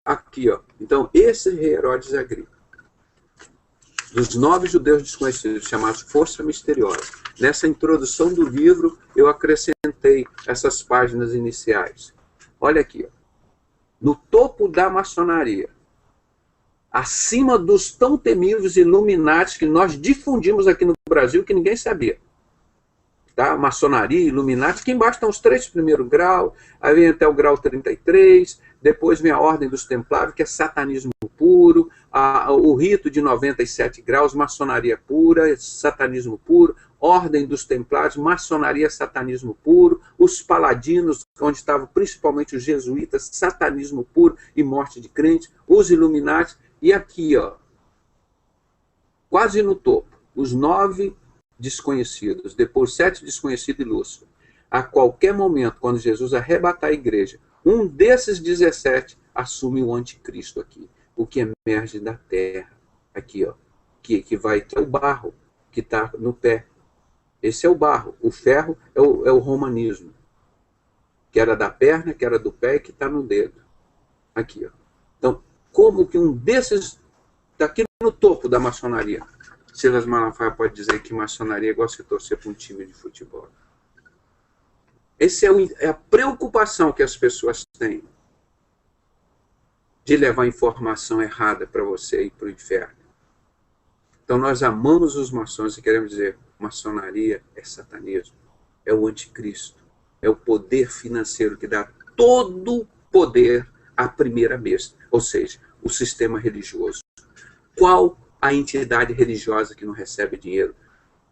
Aqui, ó. Então, esse rei Herodes Agripa, dos 9 judeus desconhecidos, chamados Força Misteriosa. Nessa introdução do livro, eu acrescentei essas páginas iniciais. Olha aqui, ó. No topo da maçonaria, acima dos tão temíveis Illuminati que nós difundimos aqui no Brasil, que ninguém sabia. Tá? Maçonaria, Illuminati, aqui embaixo estão os 3 primeiros graus, aí vem até o grau 33, depois vem a Ordem dos Templários, que é satanismo puro, o rito de 97 graus, maçonaria pura, satanismo puro, Ordem dos Templários, maçonaria, satanismo puro, os paladinos, onde estavam principalmente os jesuítas, satanismo puro e morte de crentes, os Illuminati, e aqui, ó, quase no topo, os 9 desconhecidos, depois 7 desconhecidos e Lúcifer. A qualquer momento, quando Jesus arrebatar a igreja, um desses 17 assume o anticristo aqui, o que emerge da terra. Aqui, ó, que vai ter o barro que está no pé. Esse é o barro. O ferro é o romanismo, que era da perna, que era do pé e que está no dedo. Aqui, ó. Então, como que um desses, daqui no topo da maçonaria, Silas Malafaia pode dizer que maçonaria é igual se torcer para um time de futebol. Essa é a preocupação que as pessoas têm de levar informação errada para você e para o inferno. Então nós amamos os maçons e queremos dizer, maçonaria é satanismo, é o anticristo, é o poder financeiro que dá todo o poder à primeira besta, ou seja, o sistema religioso. Qual a entidade religiosa que não recebe dinheiro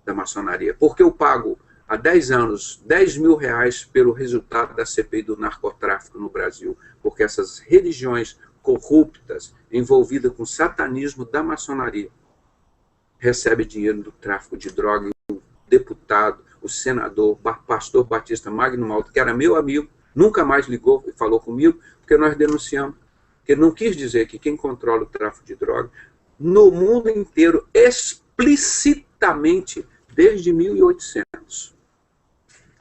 da maçonaria? Porque eu pago há 10 anos, 10 mil reais pelo resultado da CPI do narcotráfico no Brasil, porque essas religiões corruptas, envolvidas com satanismo da maçonaria, recebem dinheiro do tráfico de droga. O deputado, o senador, pastor Batista Magno Malta, que era meu amigo, nunca mais ligou e falou comigo, porque nós denunciamos. Porque não quis dizer que quem controla o tráfico de droga no mundo inteiro, explicitamente, desde 1800,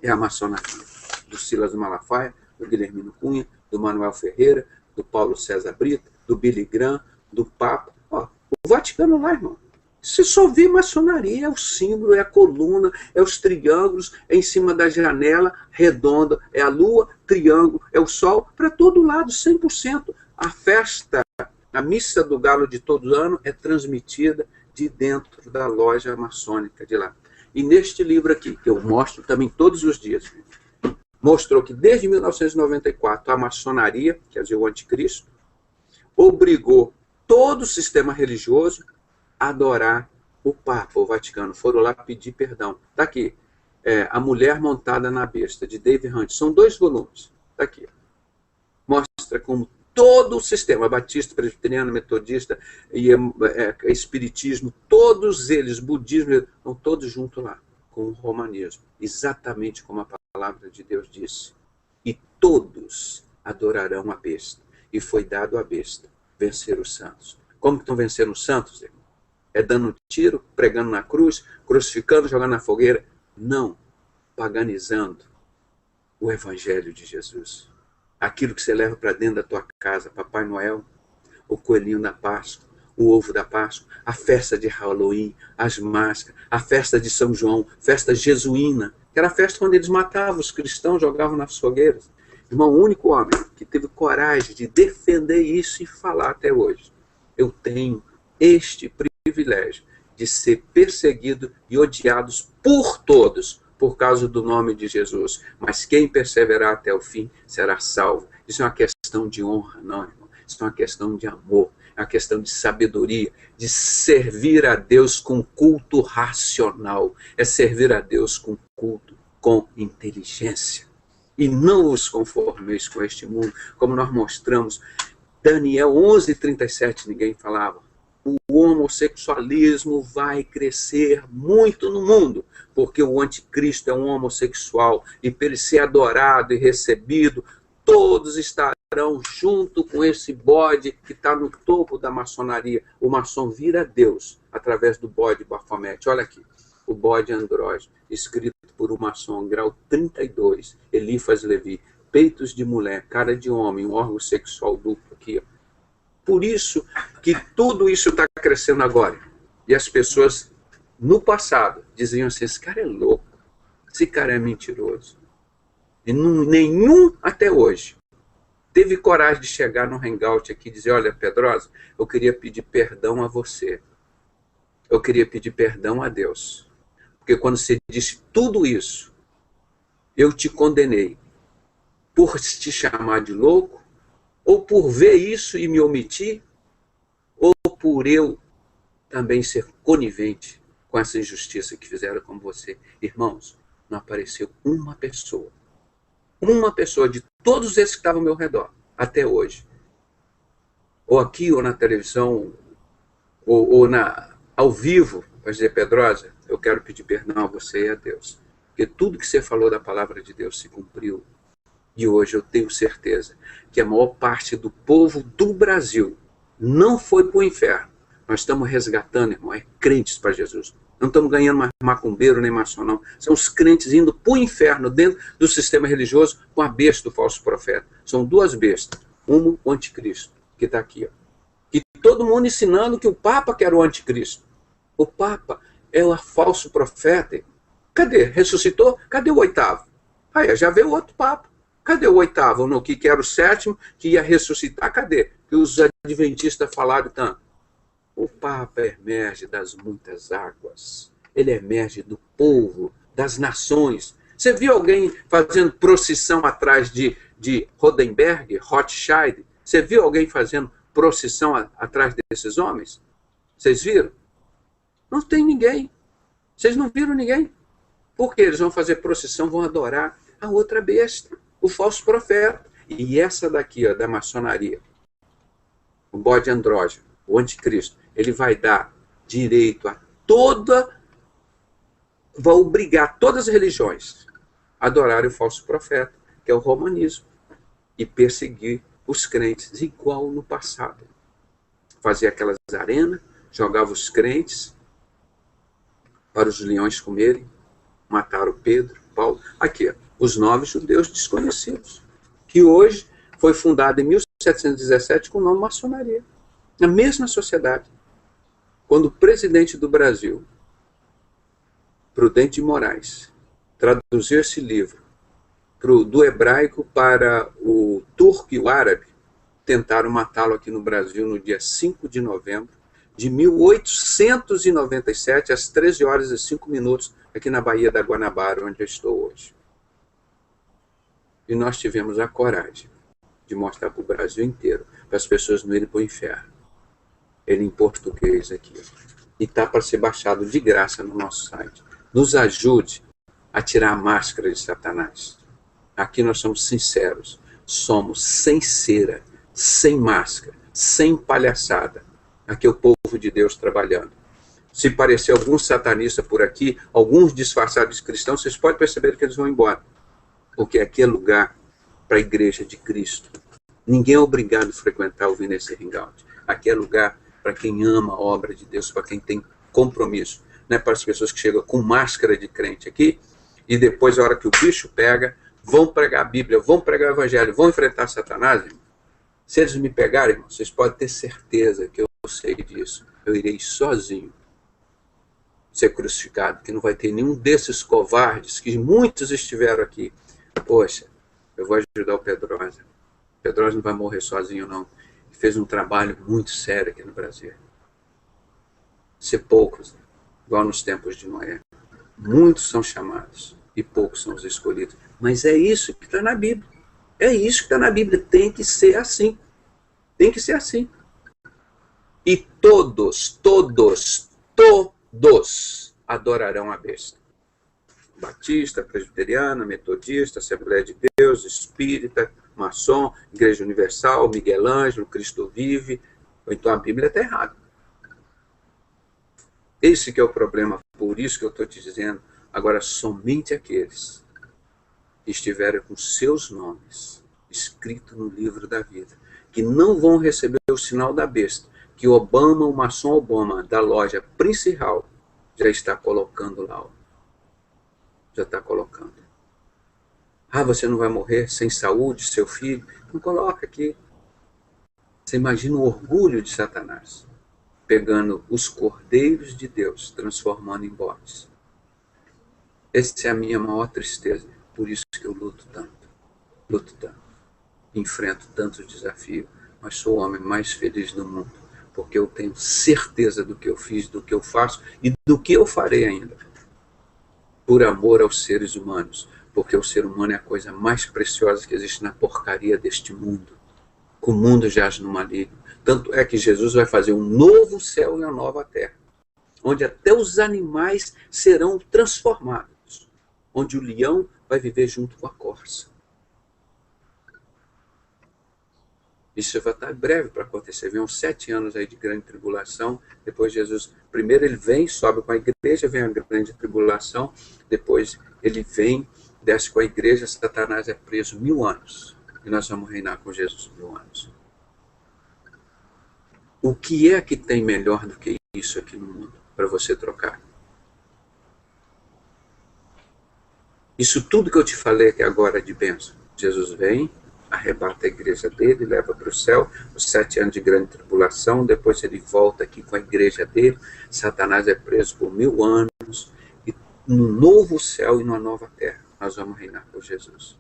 é a maçonaria. Do Silas Malafaia, do Guilhermino Cunha, do Manuel Ferreira, do Paulo César Brito, do Billy Graham, do Papa. Ó, o Vaticano lá, irmão. Você só vê maçonaria, é o símbolo, é a coluna, é os triângulos, é em cima da janela, redonda, é a lua, triângulo, é o sol, para todo lado, 100%. A festa, a missa do galo de todo ano é transmitida de dentro da loja maçônica de lá. E neste livro aqui, que eu mostro também todos os dias, mostrou que desde 1994 a maçonaria, quer dizer, o anticristo, obrigou todo o sistema religioso a adorar o Papa, o Vaticano. Foram lá pedir perdão. Está aqui, A Mulher Montada na Besta, de David Hunt. São 2 volumes. Está aqui. Mostra como todo o sistema, batista, presbiteriano, metodista, e espiritismo, todos eles, budismo, estão todos juntos lá, com o romanismo, exatamente como a palavra de Deus disse. E todos adorarão a besta. E foi dado à besta vencer os santos. Como que estão vencendo os santos, irmão? É dando tiro, pregando na cruz, crucificando, jogando na fogueira? Não, paganizando o evangelho de Jesus. Aquilo que você leva para dentro da tua casa, Papai Noel, o coelhinho da Páscoa, o ovo da Páscoa, a festa de Halloween, as máscaras, a festa de São João, festa jesuína, que era a festa onde eles matavam os cristãos, jogavam nas fogueiras. Irmão, o único homem que teve coragem de defender isso e falar até hoje. Eu tenho este privilégio de ser perseguido e odiados por todos, por causa do nome de Jesus. Mas quem perseverar até o fim será salvo. Isso é uma questão de honra, não, irmão. Isso é uma questão de amor, é uma questão de sabedoria, de servir a Deus com culto racional. É servir a Deus com culto, com inteligência. E não os conformeis com este mundo, como nós mostramos. Daniel 11:37, ninguém falava. O homossexualismo vai crescer muito no mundo, porque o anticristo é um homossexual, e para ele ser adorado e recebido, todos estarão junto com esse bode que está no topo da maçonaria. O maçom vira Deus através do bode Bafomete. Olha aqui, o bode andrógeno, escrito por um maçom, grau 32, Elifas Levi, peitos de mulher, cara de homem, um órgão sexual duplo aqui, ó. Por isso que tudo isso está crescendo agora. E as pessoas, no passado, diziam assim, esse cara é louco, esse cara é mentiroso. E nenhum, até hoje, teve coragem de chegar no hangout aqui e dizer, olha, Pedrosa, eu queria pedir perdão a você. Eu queria pedir perdão a Deus. Porque quando você disse tudo isso, eu te condenei por te chamar de louco, ou por ver isso e me omitir, ou por eu também ser conivente com essa injustiça que fizeram com você. Irmãos, não apareceu uma pessoa de todos esses que estavam ao meu redor, até hoje, ou aqui, ou na televisão, ou ao vivo, para dizer, Pedrosa, eu quero pedir perdão a você e a Deus, porque tudo que você falou da palavra de Deus se cumpriu. E hoje eu tenho certeza que a maior parte do povo do Brasil não foi para o inferno. Nós estamos resgatando, irmão, crentes para Jesus. Não estamos ganhando mais macumbeiro nem maçom, não. São os crentes indo para o inferno dentro do sistema religioso com a besta do falso profeta. São duas bestas. Uma, o anticristo, que está aqui, ó. E todo mundo ensinando que o Papa que era o anticristo. O Papa é o falso profeta. Cadê? Ressuscitou? Cadê o oitavo? Aí já veio outro Papa. Cadê o oitavo? No que era o sétimo, que ia ressuscitar? Cadê? Que os adventistas falaram tanto. O Papa emerge das muitas águas. Ele emerge do povo, das nações. Você viu alguém fazendo procissão atrás de Rodenberg, Rothschild? Você viu alguém fazendo procissão atrás desses homens? Vocês viram? Não tem ninguém. Vocês não viram ninguém. Porque eles vão fazer procissão, vão adorar a outra besta, o falso profeta. E essa daqui, ó, da maçonaria, o bode andrógeno, o anticristo, ele vai dar direito a vai obrigar todas as religiões a adorarem o falso profeta, que é o romanismo, e perseguir os crentes igual no passado. Fazia aquelas arenas, jogava os crentes para os leões comerem, mataram Pedro, Paulo. Aqui, ó, os 9 judeus desconhecidos, que hoje foi fundado em 1717 com o nome maçonaria. Na mesma sociedade. Quando o presidente do Brasil, Prudente de Moraes, traduziu esse livro do hebraico para o turco e o árabe, tentaram matá-lo aqui no Brasil no dia 5 de novembro de 1897, às 13h05, aqui na Baía da Guanabara, onde eu estou hoje. E nós tivemos a coragem de mostrar para o Brasil inteiro, para as pessoas não irem para o inferno. Ele em português aqui. E está para ser baixado de graça no nosso site. Nos ajude a tirar a máscara de Satanás. Aqui nós somos sinceros. Somos sem cera, sem máscara, sem palhaçada. Aqui é o povo de Deus trabalhando. Se parecer algum satanista por aqui, alguns disfarçados de cristãos, vocês podem perceber que eles vão embora. Porque aqui é lugar para a igreja de Cristo. Ninguém é obrigado a frequentar o Vineyard Hangout. Aqui é lugar para quem ama a obra de Deus, para quem tem compromisso. Não é para as pessoas que chegam com máscara de crente aqui, e depois, a hora que o bicho pega, vão pregar a Bíblia, vão pregar o Evangelho, vão enfrentar Satanás, irmão. Se eles me pegarem, irmão, vocês podem ter certeza que eu sei disso. Eu irei sozinho ser crucificado, que não vai ter nenhum desses covardes, que muitos estiveram aqui. Poxa, eu vou ajudar o Pedrosa. O Pedrosa não vai morrer sozinho, não. Ele fez um trabalho muito sério aqui no Brasil. Ser poucos, igual nos tempos de Noé. Muitos são chamados e poucos são os escolhidos. Mas é isso que está na Bíblia. É isso que está na Bíblia. Tem que ser assim. Tem que ser assim. E todos adorarão a besta. Batista, presbiteriana, metodista, Assembleia de Deus, espírita, maçom, Igreja Universal, Miguel Ângelo, Cristo Vive. Ou então a Bíblia está errada. Esse que é o problema. Por isso que eu estou te dizendo. Agora, somente aqueles que estiverem com seus nomes escritos no livro da vida, que não vão receber o sinal da besta, que Obama, o maçom Obama, da loja principal, já está colocando lá. Já está colocando. Ah, você não vai morrer sem saúde, seu filho? Não coloca aqui. Você imagina o orgulho de Satanás, pegando os cordeiros de Deus, transformando em bodes. Essa é a minha maior tristeza. Por isso que eu luto tanto. Luto tanto. Enfrento tantos desafios. Mas sou o homem mais feliz do mundo. Porque eu tenho certeza do que eu fiz, do que eu faço e do que eu farei ainda. Por amor aos seres humanos. Porque o ser humano é a coisa mais preciosa que existe na porcaria deste mundo. O mundo jaz no maligno. Tanto é que Jesus vai fazer um novo céu e uma nova terra. Onde até os animais serão transformados. Onde o leão vai viver junto com a corça. Isso vai estar breve para acontecer. Vem uns 7 anos aí de grande tribulação. Depois Jesus, primeiro ele vem, sobe com a igreja, vem a grande tribulação. Depois ele vem, desce com a igreja, Satanás é preso 1000 anos. E nós vamos reinar com Jesus 1000 anos. O que é que tem melhor do que isso aqui no mundo para você trocar? Isso tudo que eu te falei aqui agora de bênção. Jesus vem, arrebata a igreja dele, leva para o céu, os 7 anos de grande tribulação, depois ele volta aqui com a igreja dele, Satanás é preso por 1000 anos, e no novo céu e numa nova terra, nós vamos reinar com Jesus.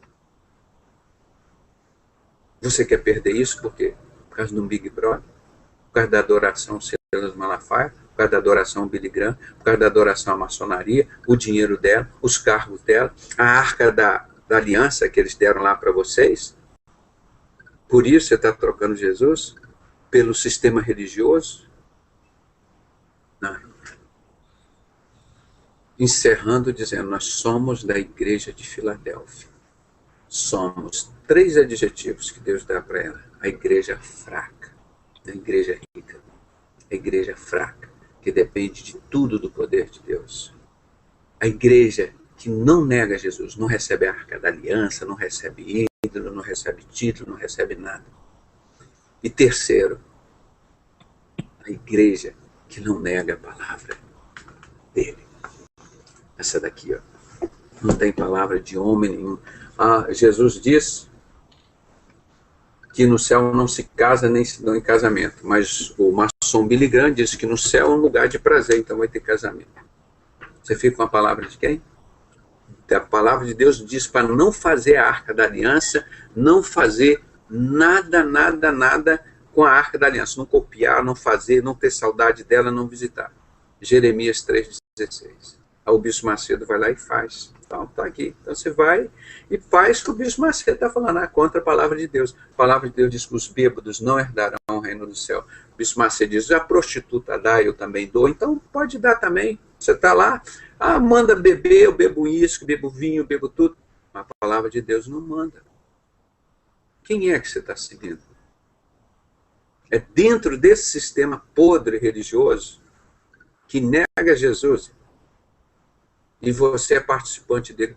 Você quer perder isso por quê? Por causa de um Big Brother? Por causa da adoração Silas Malafaia? Por causa da adoração Billy Graham? Por causa da adoração à maçonaria? O dinheiro dela? Os carros dela? A arca da aliança que eles deram lá para vocês? Por isso você está trocando Jesus? Pelo sistema religioso? Não. Encerrando dizendo, nós somos da igreja de Filadélfia. Somos 3 adjetivos que Deus dá para ela. A igreja fraca, a igreja rica, a igreja fraca, que depende de tudo do poder de Deus. A igreja que não nega Jesus, não recebe a arca da aliança, não recebe ídolo, não recebe título, não recebe nada. E terceiro, a igreja que não nega a palavra dele. Essa daqui, ó. Não tem palavra de homem nenhum. Jesus diz que no céu não se casa nem se dão em casamento, mas o maçom Billy Graham diz que no céu é um lugar de prazer, então vai ter casamento. Você fica com a palavra de quem? A palavra de Deus diz para não fazer a arca da aliança, não fazer nada com a arca da aliança, não copiar, não fazer, não ter saudade dela, não visitar. Jeremias 3,16. Aí o Bispo Macedo vai lá e faz. Então, tá aqui. Então você vai e faz o que o Bispo Macedo está falando, contra a palavra de Deus. A palavra de Deus diz que os bêbados não herdarão o reino do céu. O Bispo Macedo diz, a prostituta dá, eu também dou. Então pode dar também. Você está lá, manda beber, eu bebo uísque, bebo vinho, bebo tudo. Mas a palavra de Deus não manda. Quem é que você está seguindo? É dentro desse sistema podre religioso que nega Jesus. E você é participante dele,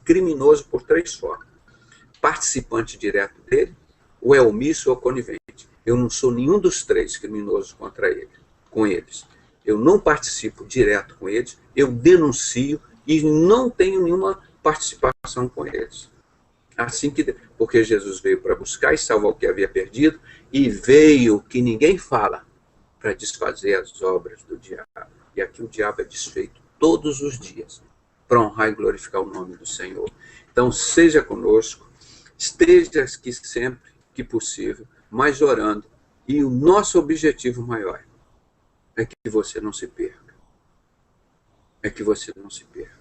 criminoso por 3 formas. Participante direto dele, ou é omisso ou conivente. Eu não sou nenhum dos 3 criminosos com eles. Eu não participo direto com eles, eu denuncio e não tenho nenhuma participação com eles. Assim que, porque Jesus veio para buscar e salvar o que havia perdido, e veio, que ninguém fala, para desfazer as obras do diabo. E aqui o diabo é desfeito todos os dias, para honrar e glorificar o nome do Senhor. Então, seja conosco, esteja aqui sempre que possível, mas orando. E o nosso objetivo maior é que você não se perca. É que você não se perca.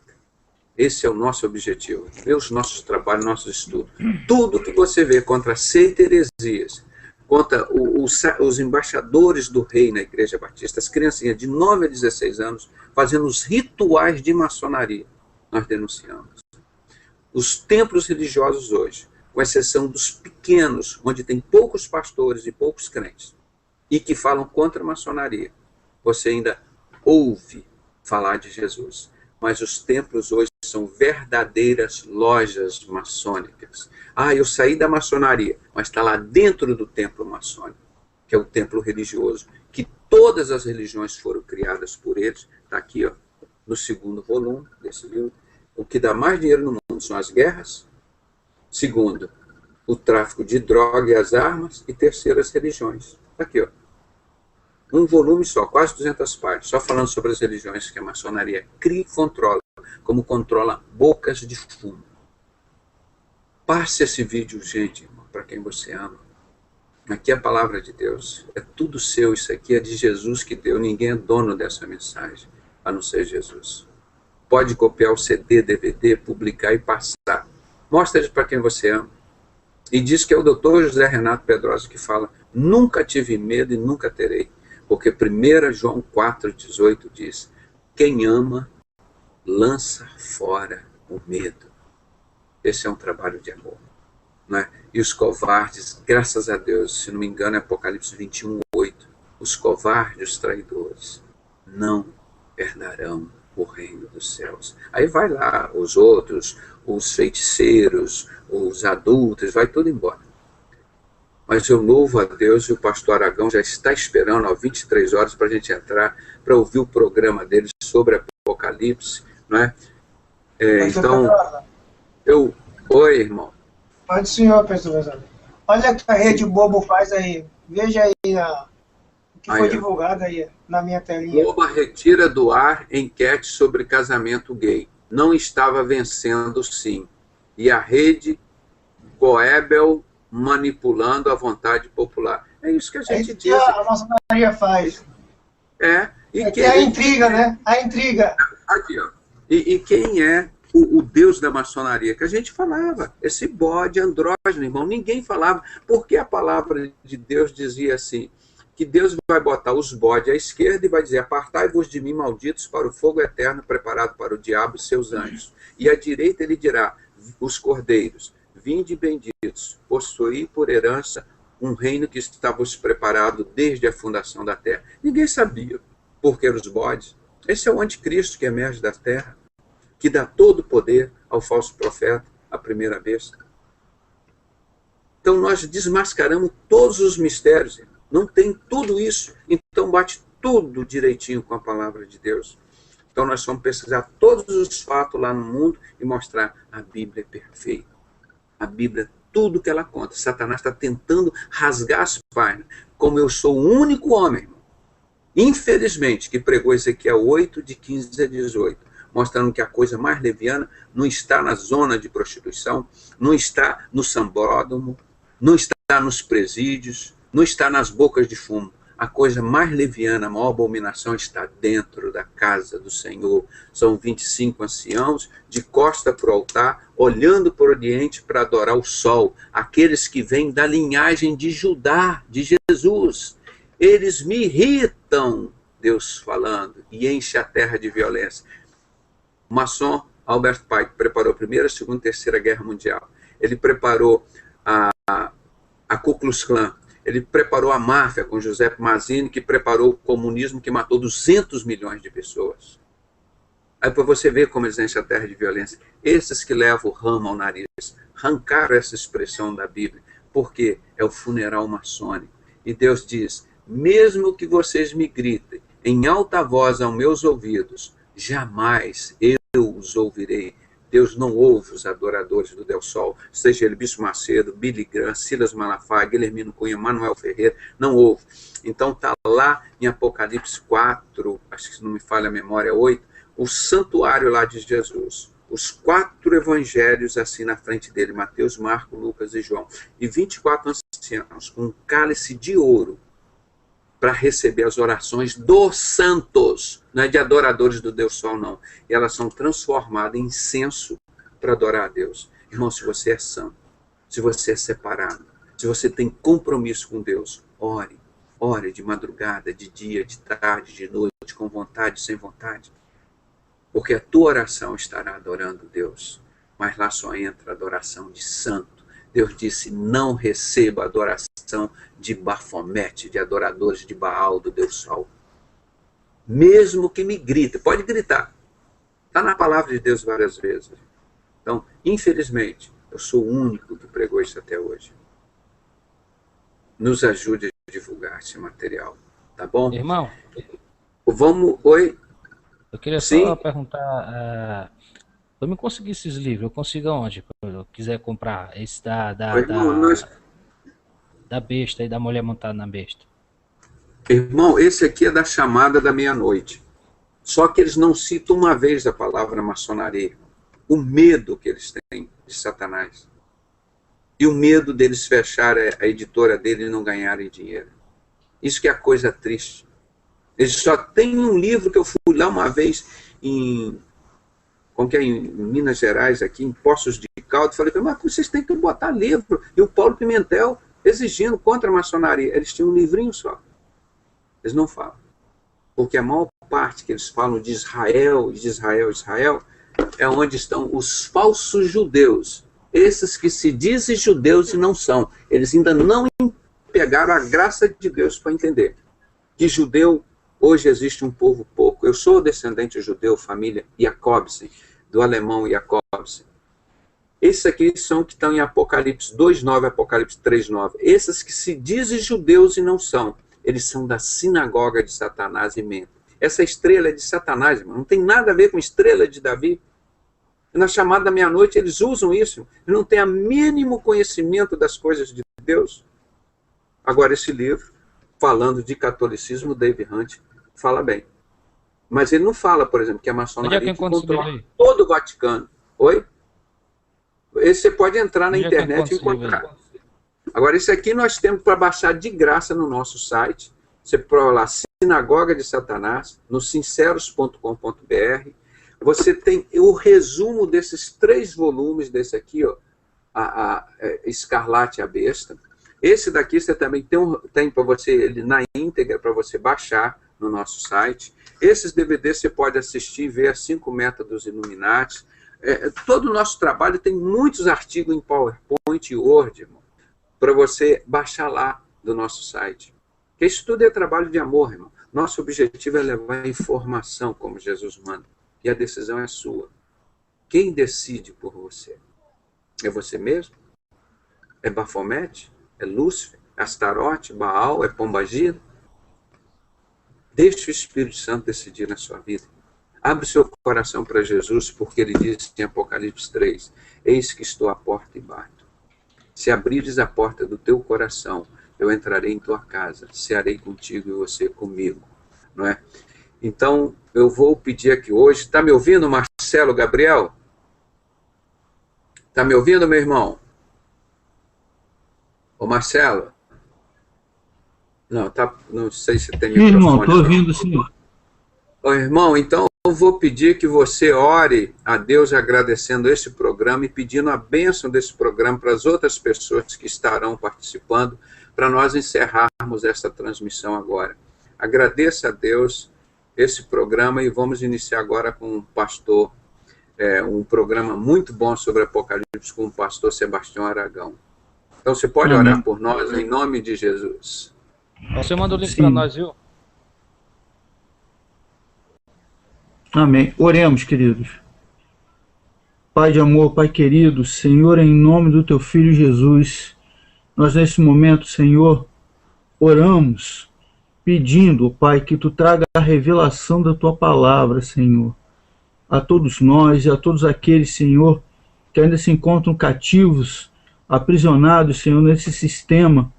Esse é o nosso objetivo. Ver os nossos trabalhos, nossos estudos. Tudo que você vê contra seita e heresias, contra os embaixadores do rei na Igreja Batista, as criancinhas de 9 a 16 anos, fazendo os rituais de maçonaria, nós denunciamos. Os templos religiosos hoje, com exceção dos pequenos, onde tem poucos pastores e poucos crentes, e que falam contra a maçonaria, você ainda ouve falar de Jesus. Mas os templos hoje são verdadeiras lojas maçônicas. Ah, eu saí da maçonaria, mas está lá dentro do templo maçônico, que é o templo religioso, que todas as religiões foram criadas por eles. Está aqui, ó, no 2º volume desse livro. O que dá mais dinheiro no mundo são as guerras. 2º, o tráfico de droga e as armas. E 3º, as religiões. Está aqui, ó. Um volume só, quase 200 páginas, só falando sobre as religiões que a maçonaria cria e controla, como controla bocas de fumo. Passe esse vídeo, gente, para quem você ama. Aqui é a palavra de Deus, é tudo seu, isso aqui é de Jesus que deu, ninguém é dono dessa mensagem, a não ser Jesus. Pode copiar o CD, DVD, publicar e passar. Mostra para quem você ama. E diz que é o Dr. José Renato Pedrosa que fala: nunca tive medo e nunca terei. Porque 1 João 4,18 diz: quem ama, lança fora o medo. Esse é um trabalho de amor. Não é? E os covardes, graças a Deus, se não me engano é Apocalipse 21:8, os covardes, os traidores, não herdarão o reino dos céus. Aí vai lá, os outros, os feiticeiros, os adultos, vai tudo embora. Mas eu louvo a Deus e o pastor Aragão já está esperando às 23 horas para a gente entrar, para ouvir o programa dele sobre Apocalipse, não é? Então, Oi, irmão. Pode, senhor, pastor. Olha o que a Rede Bobo faz aí. Veja aí o que foi divulgado aí na minha telinha. Boba retira do ar enquete sobre casamento gay. Não estava vencendo, sim. E a Rede Goebel manipulando a vontade popular. É isso que a gente diz. A maçonaria faz. E a intriga, né? A intriga. Aqui, ó. E quem é o Deus da maçonaria? Que a gente falava. Esse bode andrógeno, irmão. Ninguém falava. Porque a palavra de Deus dizia assim, que Deus vai botar os bodes à esquerda e vai dizer: apartai-vos de mim, malditos, para o fogo eterno preparado para o diabo e seus anjos. E à direita ele dirá: os cordeiros, vinde benditos, possuí por herança um reino que estava-vos preparado desde a fundação da terra. Ninguém sabia por que os bodes. Esse é o anticristo que emerge da terra, que dá todo o poder ao falso profeta, a primeira besta. Então nós desmascaramos todos os mistérios. Não tem tudo isso, então bate tudo direitinho com a palavra de Deus. Então nós vamos pesquisar todos os fatos lá no mundo e mostrar: a Bíblia é perfeita. A Bíblia, tudo que ela conta. Satanás está tentando rasgar as páginas. Como eu sou o único homem, irmão, infelizmente, que pregou Ezequiel 8, de 15 a 18, mostrando que a coisa mais leviana não está na zona de prostituição, não está no sambódromo, não está nos presídios, não está nas bocas de fumo. A coisa mais leviana, a maior abominação, está dentro da casa do Senhor. São 25 anciãos de costa para o altar, olhando para o oriente para adorar o sol. Aqueles que vêm da linhagem de Judá, de Jesus. Eles me irritam, Deus falando, e enche a terra de violência. O maçom Albert Pike preparou a Primeira, Segunda e Terceira Guerra Mundial. Ele preparou a Ku Klux Klan. Ele preparou a máfia com Giuseppe Mazzini, que preparou o comunismo, que matou 200 milhões de pessoas. Aí para você ver como eles enchem a terra de violência. Esses que levam o ramo ao nariz, arrancaram essa expressão da Bíblia, porque é o funeral maçônico. E Deus diz, mesmo que vocês me gritem em alta voz aos meus ouvidos, jamais eu os ouvirei. Deus não ouve os adoradores do Deus Sol, seja ele Bispo Macedo, Billy Graham, Silas Malafaia, Guilhermino Cunha, Manuel Ferreira, não ouve. Então está lá em Apocalipse 4, acho que se não me falha a memória, 8, o santuário lá de Jesus. Os 4 evangelhos assim na frente dele, Mateus, Marcos, Lucas e João. E 24 anciãos com um cálice de ouro para receber as orações dos santos, não é de adoradores do Deus Sol, não. E elas são transformadas em incenso para adorar a Deus. Irmão, se você é santo, se você é separado, se você tem compromisso com Deus, ore. Ore de madrugada, de dia, de tarde, de noite, com vontade, sem vontade. Porque a tua oração estará adorando Deus. Mas lá só entra a adoração de santo. Deus disse, não receba adoração de Bafomete, de adoradores de Baal, do Deus Sol. Mesmo que me grite, pode gritar. Está na palavra de Deus várias vezes. Então, infelizmente, eu sou o único que pregou isso até hoje. Nos ajude a divulgar esse material, tá bom? Irmão, vamos... Oi? eu queria só perguntar... eu me consegui esses livros, eu consigo aonde? Se eu quiser comprar esse da besta e da mulher montada na besta. Irmão, esse aqui é da chamada da meia-noite. Só que eles não citam uma vez a palavra maçonaria. O medo que eles têm de Satanás. E o medo deles fecharem a editora dele e não ganharem dinheiro. Isso que é a coisa triste. Eles só têm um livro que eu fui lá uma vez em Minas Gerais, aqui em Poços de Caldas, falei, mas vocês têm que botar livro. E o Paulo Pimentel exigindo contra a maçonaria. Eles tinham um livrinho só. Eles não falam. Porque a maior parte que eles falam de Israel, Israel, é onde estão os falsos judeus. Esses que se dizem judeus e não são. Eles ainda não pegaram a graça de Deus para entender que judeu, hoje existe um povo pouco. Eu sou descendente judeu, família Jacobsen, do alemão Jacobsen. Esses aqui são que estão em Apocalipse 2:9, Apocalipse 3:9. Esses que se dizem judeus e não são. Eles são da sinagoga de Satanás e mentem. Essa estrela é de Satanás, irmão. Não tem nada a ver com estrela de Davi. Na chamada da meia-noite eles usam isso. Eles não têm o mínimo conhecimento das coisas de Deus. Agora esse livro, falando de catolicismo, Dave Hunt fala bem. Mas ele não fala, por exemplo, que a maçonaria controla todo o Vaticano. Oi? Esse você pode entrar na internet e encontrar. Agora, esse aqui nós temos para baixar de graça no nosso site. Você prova lá, Sinagoga de Satanás, no sinceros.com.br. Você tem o resumo desses 3 volumes desse aqui, ó, a Escarlate e a Besta. Esse daqui você também tem para você, ele na íntegra, para você baixar no nosso site. Esses DVDs você pode assistir e ver as 5 métodos Illuminati. Todo o nosso trabalho tem muitos artigos em PowerPoint e Word, irmão, para você baixar lá do nosso site. Porque isso tudo é trabalho de amor, irmão. Nosso objetivo é levar a informação como Jesus manda. E a decisão é sua. Quem decide por você? É você mesmo? É Bafomete? É Lúcifer? Astarote? Baal? É Pombagira? Deixe o Espírito Santo decidir na sua vida. Abre seu coração para Jesus, porque ele diz em Apocalipse 3, eis que estou à porta e bato. Se abrires a porta do teu coração, eu entrarei em tua casa, cearei contigo e você comigo. Não é? Então, eu vou pedir aqui hoje, está me ouvindo, Marcelo Gabriel? Está me ouvindo, meu irmão? Ô, Marcelo? Não, não sei se tem microfone. Irmão, estou ouvindo, senhor. Ô, irmão, então eu vou pedir que você ore a Deus agradecendo esse programa e pedindo a bênção desse programa para as outras pessoas que estarão participando, para nós encerrarmos essa transmissão agora. Agradeça a Deus esse programa e vamos iniciar agora com um pastor, um programa muito bom sobre Apocalipse com o pastor Sebastião Aragão. Então você pode orar por nós em nome de Jesus. Você manda o link para nós, viu? Amém. Oremos, queridos. Pai de amor, Pai querido, Senhor, em nome do Teu Filho Jesus, nós nesse momento, Senhor, oramos, pedindo, Pai, que Tu traga a revelação da Tua palavra, Senhor, a todos nós e a todos aqueles, Senhor, que ainda se encontram cativos, aprisionados, Senhor, nesse sistema,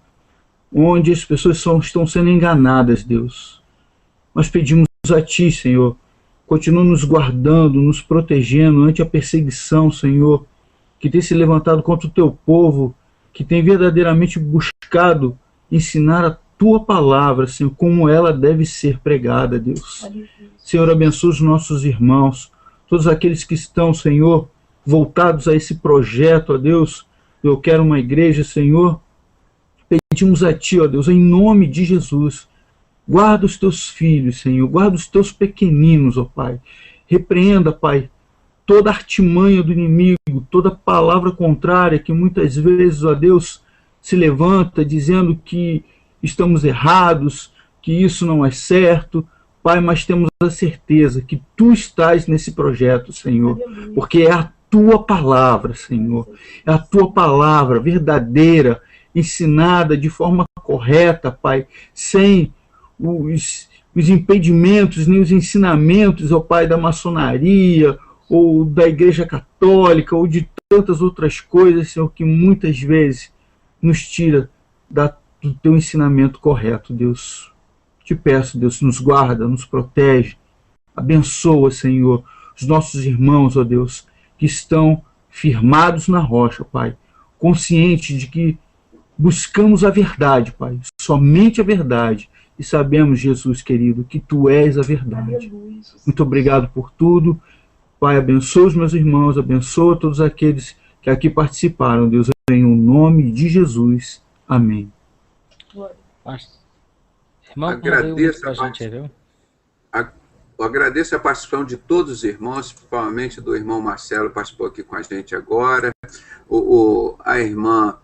onde as pessoas estão sendo enganadas, Deus. Nós pedimos a Ti, Senhor, continua nos guardando, nos protegendo ante a perseguição, Senhor, que tem se levantado contra o Teu povo, que tem verdadeiramente buscado ensinar a Tua palavra, Senhor, como ela deve ser pregada, Deus. Senhor, abençoa os nossos irmãos, todos aqueles que estão, Senhor, voltados a esse projeto, ó Deus. Eu quero uma igreja, Senhor. Pedimos a Ti, ó Deus, em nome de Jesus. Guarda os Teus filhos, Senhor. Guarda os Teus pequeninos, ó Pai. Repreenda, Pai, toda artimanha do inimigo, toda palavra contrária que muitas vezes, ó Deus, se levanta dizendo que estamos errados, que isso não é certo. Pai, mas temos a certeza que Tu estás nesse projeto, Senhor, porque é a Tua palavra, Senhor. É a Tua palavra verdadeira, ensinada de forma correta, Pai, sem os impedimentos, nem os ensinamentos, ó Pai, da maçonaria, ou da Igreja Católica, ou de tantas outras coisas, Senhor, que muitas vezes nos tira do Teu ensinamento correto, Deus. Te peço, Deus, nos guarda, nos protege, abençoa, Senhor, os nossos irmãos, ó Deus, que estão firmados na rocha, Pai, conscientes de que buscamos a verdade, Pai, somente a verdade, e sabemos, Jesus querido, que Tu és a verdade. Muito obrigado por tudo. Pai, abençoa os meus irmãos, abençoa todos aqueles que aqui participaram, Deus, em nome de Jesus. Amém. Irmão, agradeço a gente aí, viu? Agradeço a participação de todos os irmãos, principalmente do irmão Marcelo, que participou aqui com a gente agora, a irmã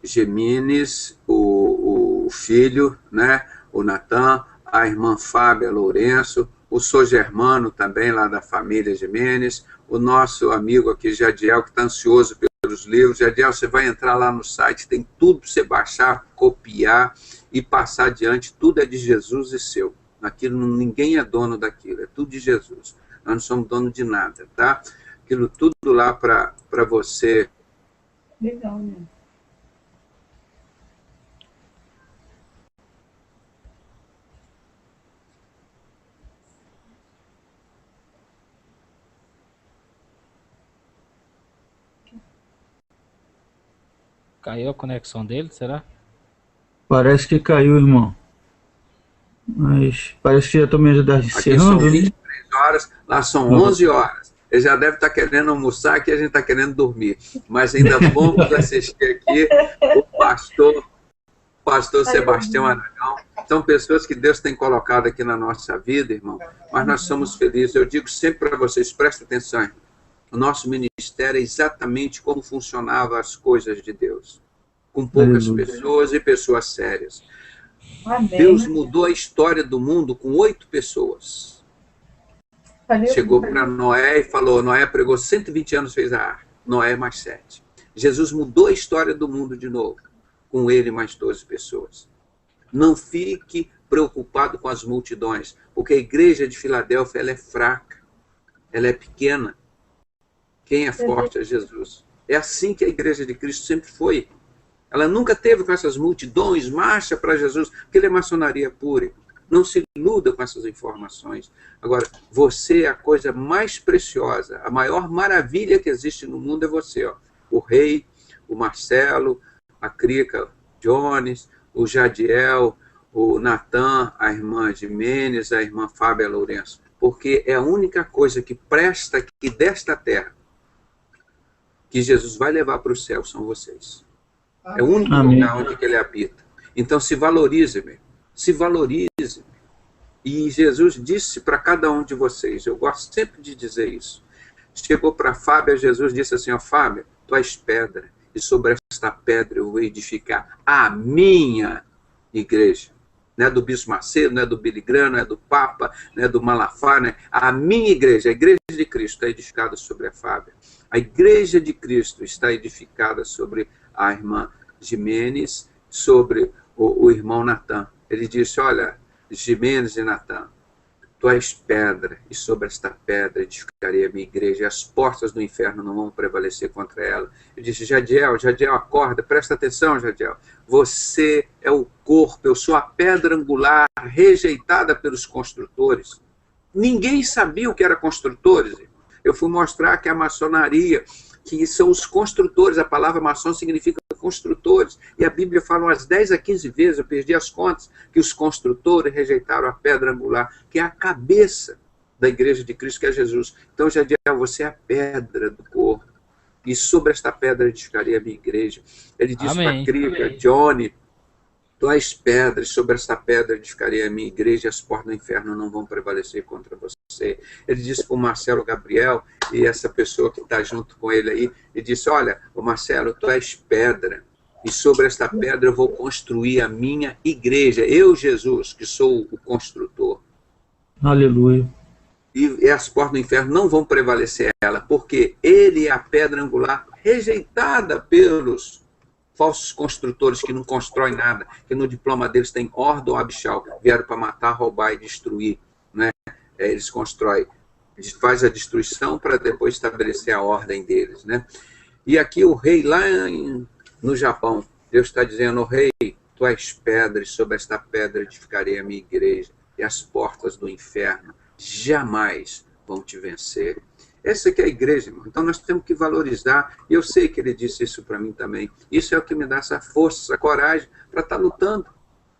Gemines, o filho, né, o Natan, a irmã Fábia Lourenço, o Sou Germano também, lá da família Jimenez, o nosso amigo aqui, Jadiel, que está ansioso pelos livros. Jadiel, você vai entrar lá no site, tem tudo para você baixar, copiar e passar adiante, tudo é de Jesus e seu. Aquilo, ninguém é dono daquilo, é tudo de Jesus. Nós não somos dono de nada, tá? Aquilo tudo lá para você. Legal, né? Caiu a conexão dele, será? Parece que caiu, irmão. Mas parece que já também já está encerrando. Aqui são 23 horas, lá são 11 horas. Ele já deve estar querendo almoçar, aqui a gente está querendo dormir. Mas ainda vamos assistir aqui o pastor Sebastião Aragão. São pessoas que Deus tem colocado aqui na nossa vida, irmão. Mas nós somos felizes. Eu digo sempre para vocês, prestem atenção, irmão. O nosso ministério é exatamente como funcionavam as coisas de Deus. Com poucas pessoas e pessoas sérias. Amém. Deus mudou a história do mundo com 8 pessoas. Chegou para Noé e falou, Noé pregou 120 anos, fez a arca. Noé mais 7. Jesus mudou a história do mundo de novo, com ele mais 12 pessoas. Não fique preocupado com as multidões, porque a igreja de Filadélfia ela é fraca, ela é pequena. Quem é forte é Jesus. É assim que a igreja de Cristo sempre foi. Ela nunca teve com essas multidões, marcha para Jesus, porque ele é maçonaria pura. Não se iluda com essas informações. Agora, você é a coisa mais preciosa, a maior maravilha que existe no mundo é você. Ó. O rei, o Marcelo, a Crica Jones, o Jadiel, o Natan, a irmã Jimenez, a irmã Fábia Lourenço. Porque é a única coisa que presta aqui desta terra que Jesus vai levar para o céu, são vocês. É o único lugar onde ele habita. Então se valorize, meu. Se valorize. E Jesus disse para cada um de vocês, eu gosto sempre de dizer isso. Chegou para Fábia, Jesus disse assim, ó, Fábia, tu és pedra. e sobre esta pedra eu vou edificar a minha igreja. Não é do Bispo Macedo, não é do Billy Graham, não é do Papa, não é do Malafaia, né? A minha igreja, a igreja de Cristo, está edificada sobre a Fábia. A igreja de Cristo está edificada sobre a irmã Jimenez, sobre o irmão Natan. Ele disse, olha, Jimenez e Natan, tu és pedra, e sobre esta pedra edificarei a minha igreja, e as portas do inferno não vão prevalecer contra ela. Eu disse, Jadiel, acorda, presta atenção, Jadiel. Você é o corpo, eu sou a pedra angular, rejeitada pelos construtores. Ninguém sabia o que era construtores. Eu fui mostrar que a maçonaria, que são os construtores, a palavra maçom significa construtores, e a Bíblia fala umas 10 a 15 vezes, eu perdi as contas, que os construtores rejeitaram a pedra angular, que é a cabeça da igreja de Cristo, que é Jesus. Então, Jadiel, você é a pedra do corpo, e sobre esta pedra edificaria a minha igreja. Ele disse para a Crica, Johnny, tu és pedra, e sobre esta pedra edificaria a minha igreja, e as portas do inferno não vão prevalecer contra você. Ele disse para o Marcelo Gabriel, e essa pessoa que está junto com ele aí, ele disse, olha, o Marcelo, tu és pedra, e sobre esta pedra eu vou construir a minha igreja. Eu, Jesus, que sou o construtor. Aleluia. E as portas do inferno não vão prevalecer ela, porque ele é a pedra angular rejeitada pelos falsos construtores que não constroem nada, que no diploma deles tem Ordo ou Abishal, vieram para matar, roubar e destruir, né? Eles constroem, faz a destruição para depois estabelecer a ordem deles, né? E aqui o rei lá no Japão, Deus está dizendo, rei, tu és pedra, e sobre esta pedra edificarei a minha igreja, e as portas do inferno jamais vão te vencer. Essa aqui é a igreja, irmão. Então nós temos que valorizar, e eu sei que ele disse isso para mim também. Isso é o que me dá essa força, essa coragem para estar lutando.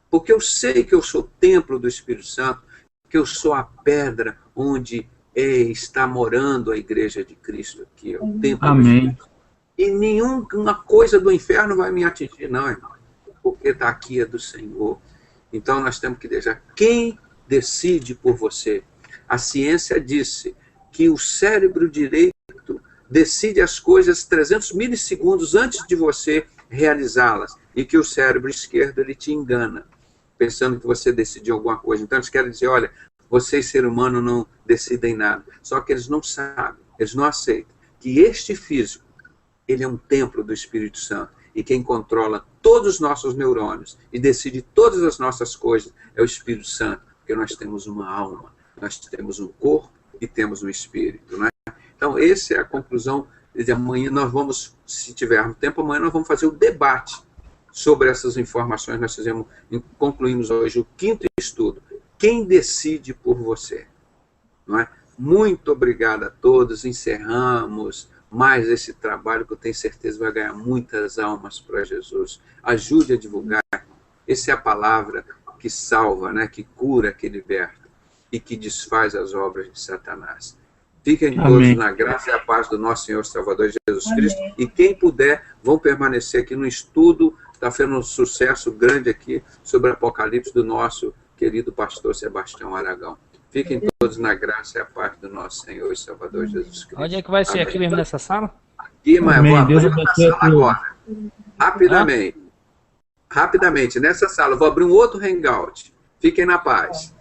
Porque eu sei que eu sou o templo do Espírito Santo, que eu sou a pedra onde está morando a igreja de Cristo aqui, é o templo do Espírito Santo. E nenhuma coisa do inferno vai me atingir, não, irmão. Porque está aqui é do Senhor. Então nós temos que deixar. Quem decide por você? A ciência disse que o cérebro direito decide as coisas 300 milissegundos antes de você realizá-las, e que o cérebro esquerdo ele te engana, pensando que você decidiu alguma coisa. Então eles querem dizer, olha, vocês, ser humano, não decidem nada. Só que eles não sabem, eles não aceitam que este físico, ele é um templo do Espírito Santo, e quem controla todos os nossos neurônios e decide todas as nossas coisas é o Espírito Santo, porque nós temos uma alma, nós temos um corpo, e temos um espírito, né? Então, essa é a conclusão de amanhã. Nós vamos, se tivermos tempo, amanhã nós vamos fazer o debate sobre essas informações. Nós concluímos hoje o 5º estudo. Quem decide por você? Não é? Muito obrigado a todos. Encerramos mais esse trabalho que eu tenho certeza vai ganhar muitas almas para Jesus. Ajude a divulgar. Essa é a palavra que salva, né? Que cura, que liberta e que desfaz as obras de Satanás. Fiquem todos na graça e a paz do nosso Senhor Salvador Jesus Cristo. E quem puder, vão permanecer aqui no estudo. Está fazendo um sucesso grande aqui sobre o Apocalipse do nosso querido pastor Sebastião Aragão. Fiquem todos na graça e a paz do nosso Senhor e Salvador Jesus Cristo. Onde é que vai ser? Aqui mesmo nessa sala? Aqui, mas vou abrir essa sala agora. Rapidamente. Rapidamente, nessa sala. Eu vou abrir um outro hangout. Fiquem na paz.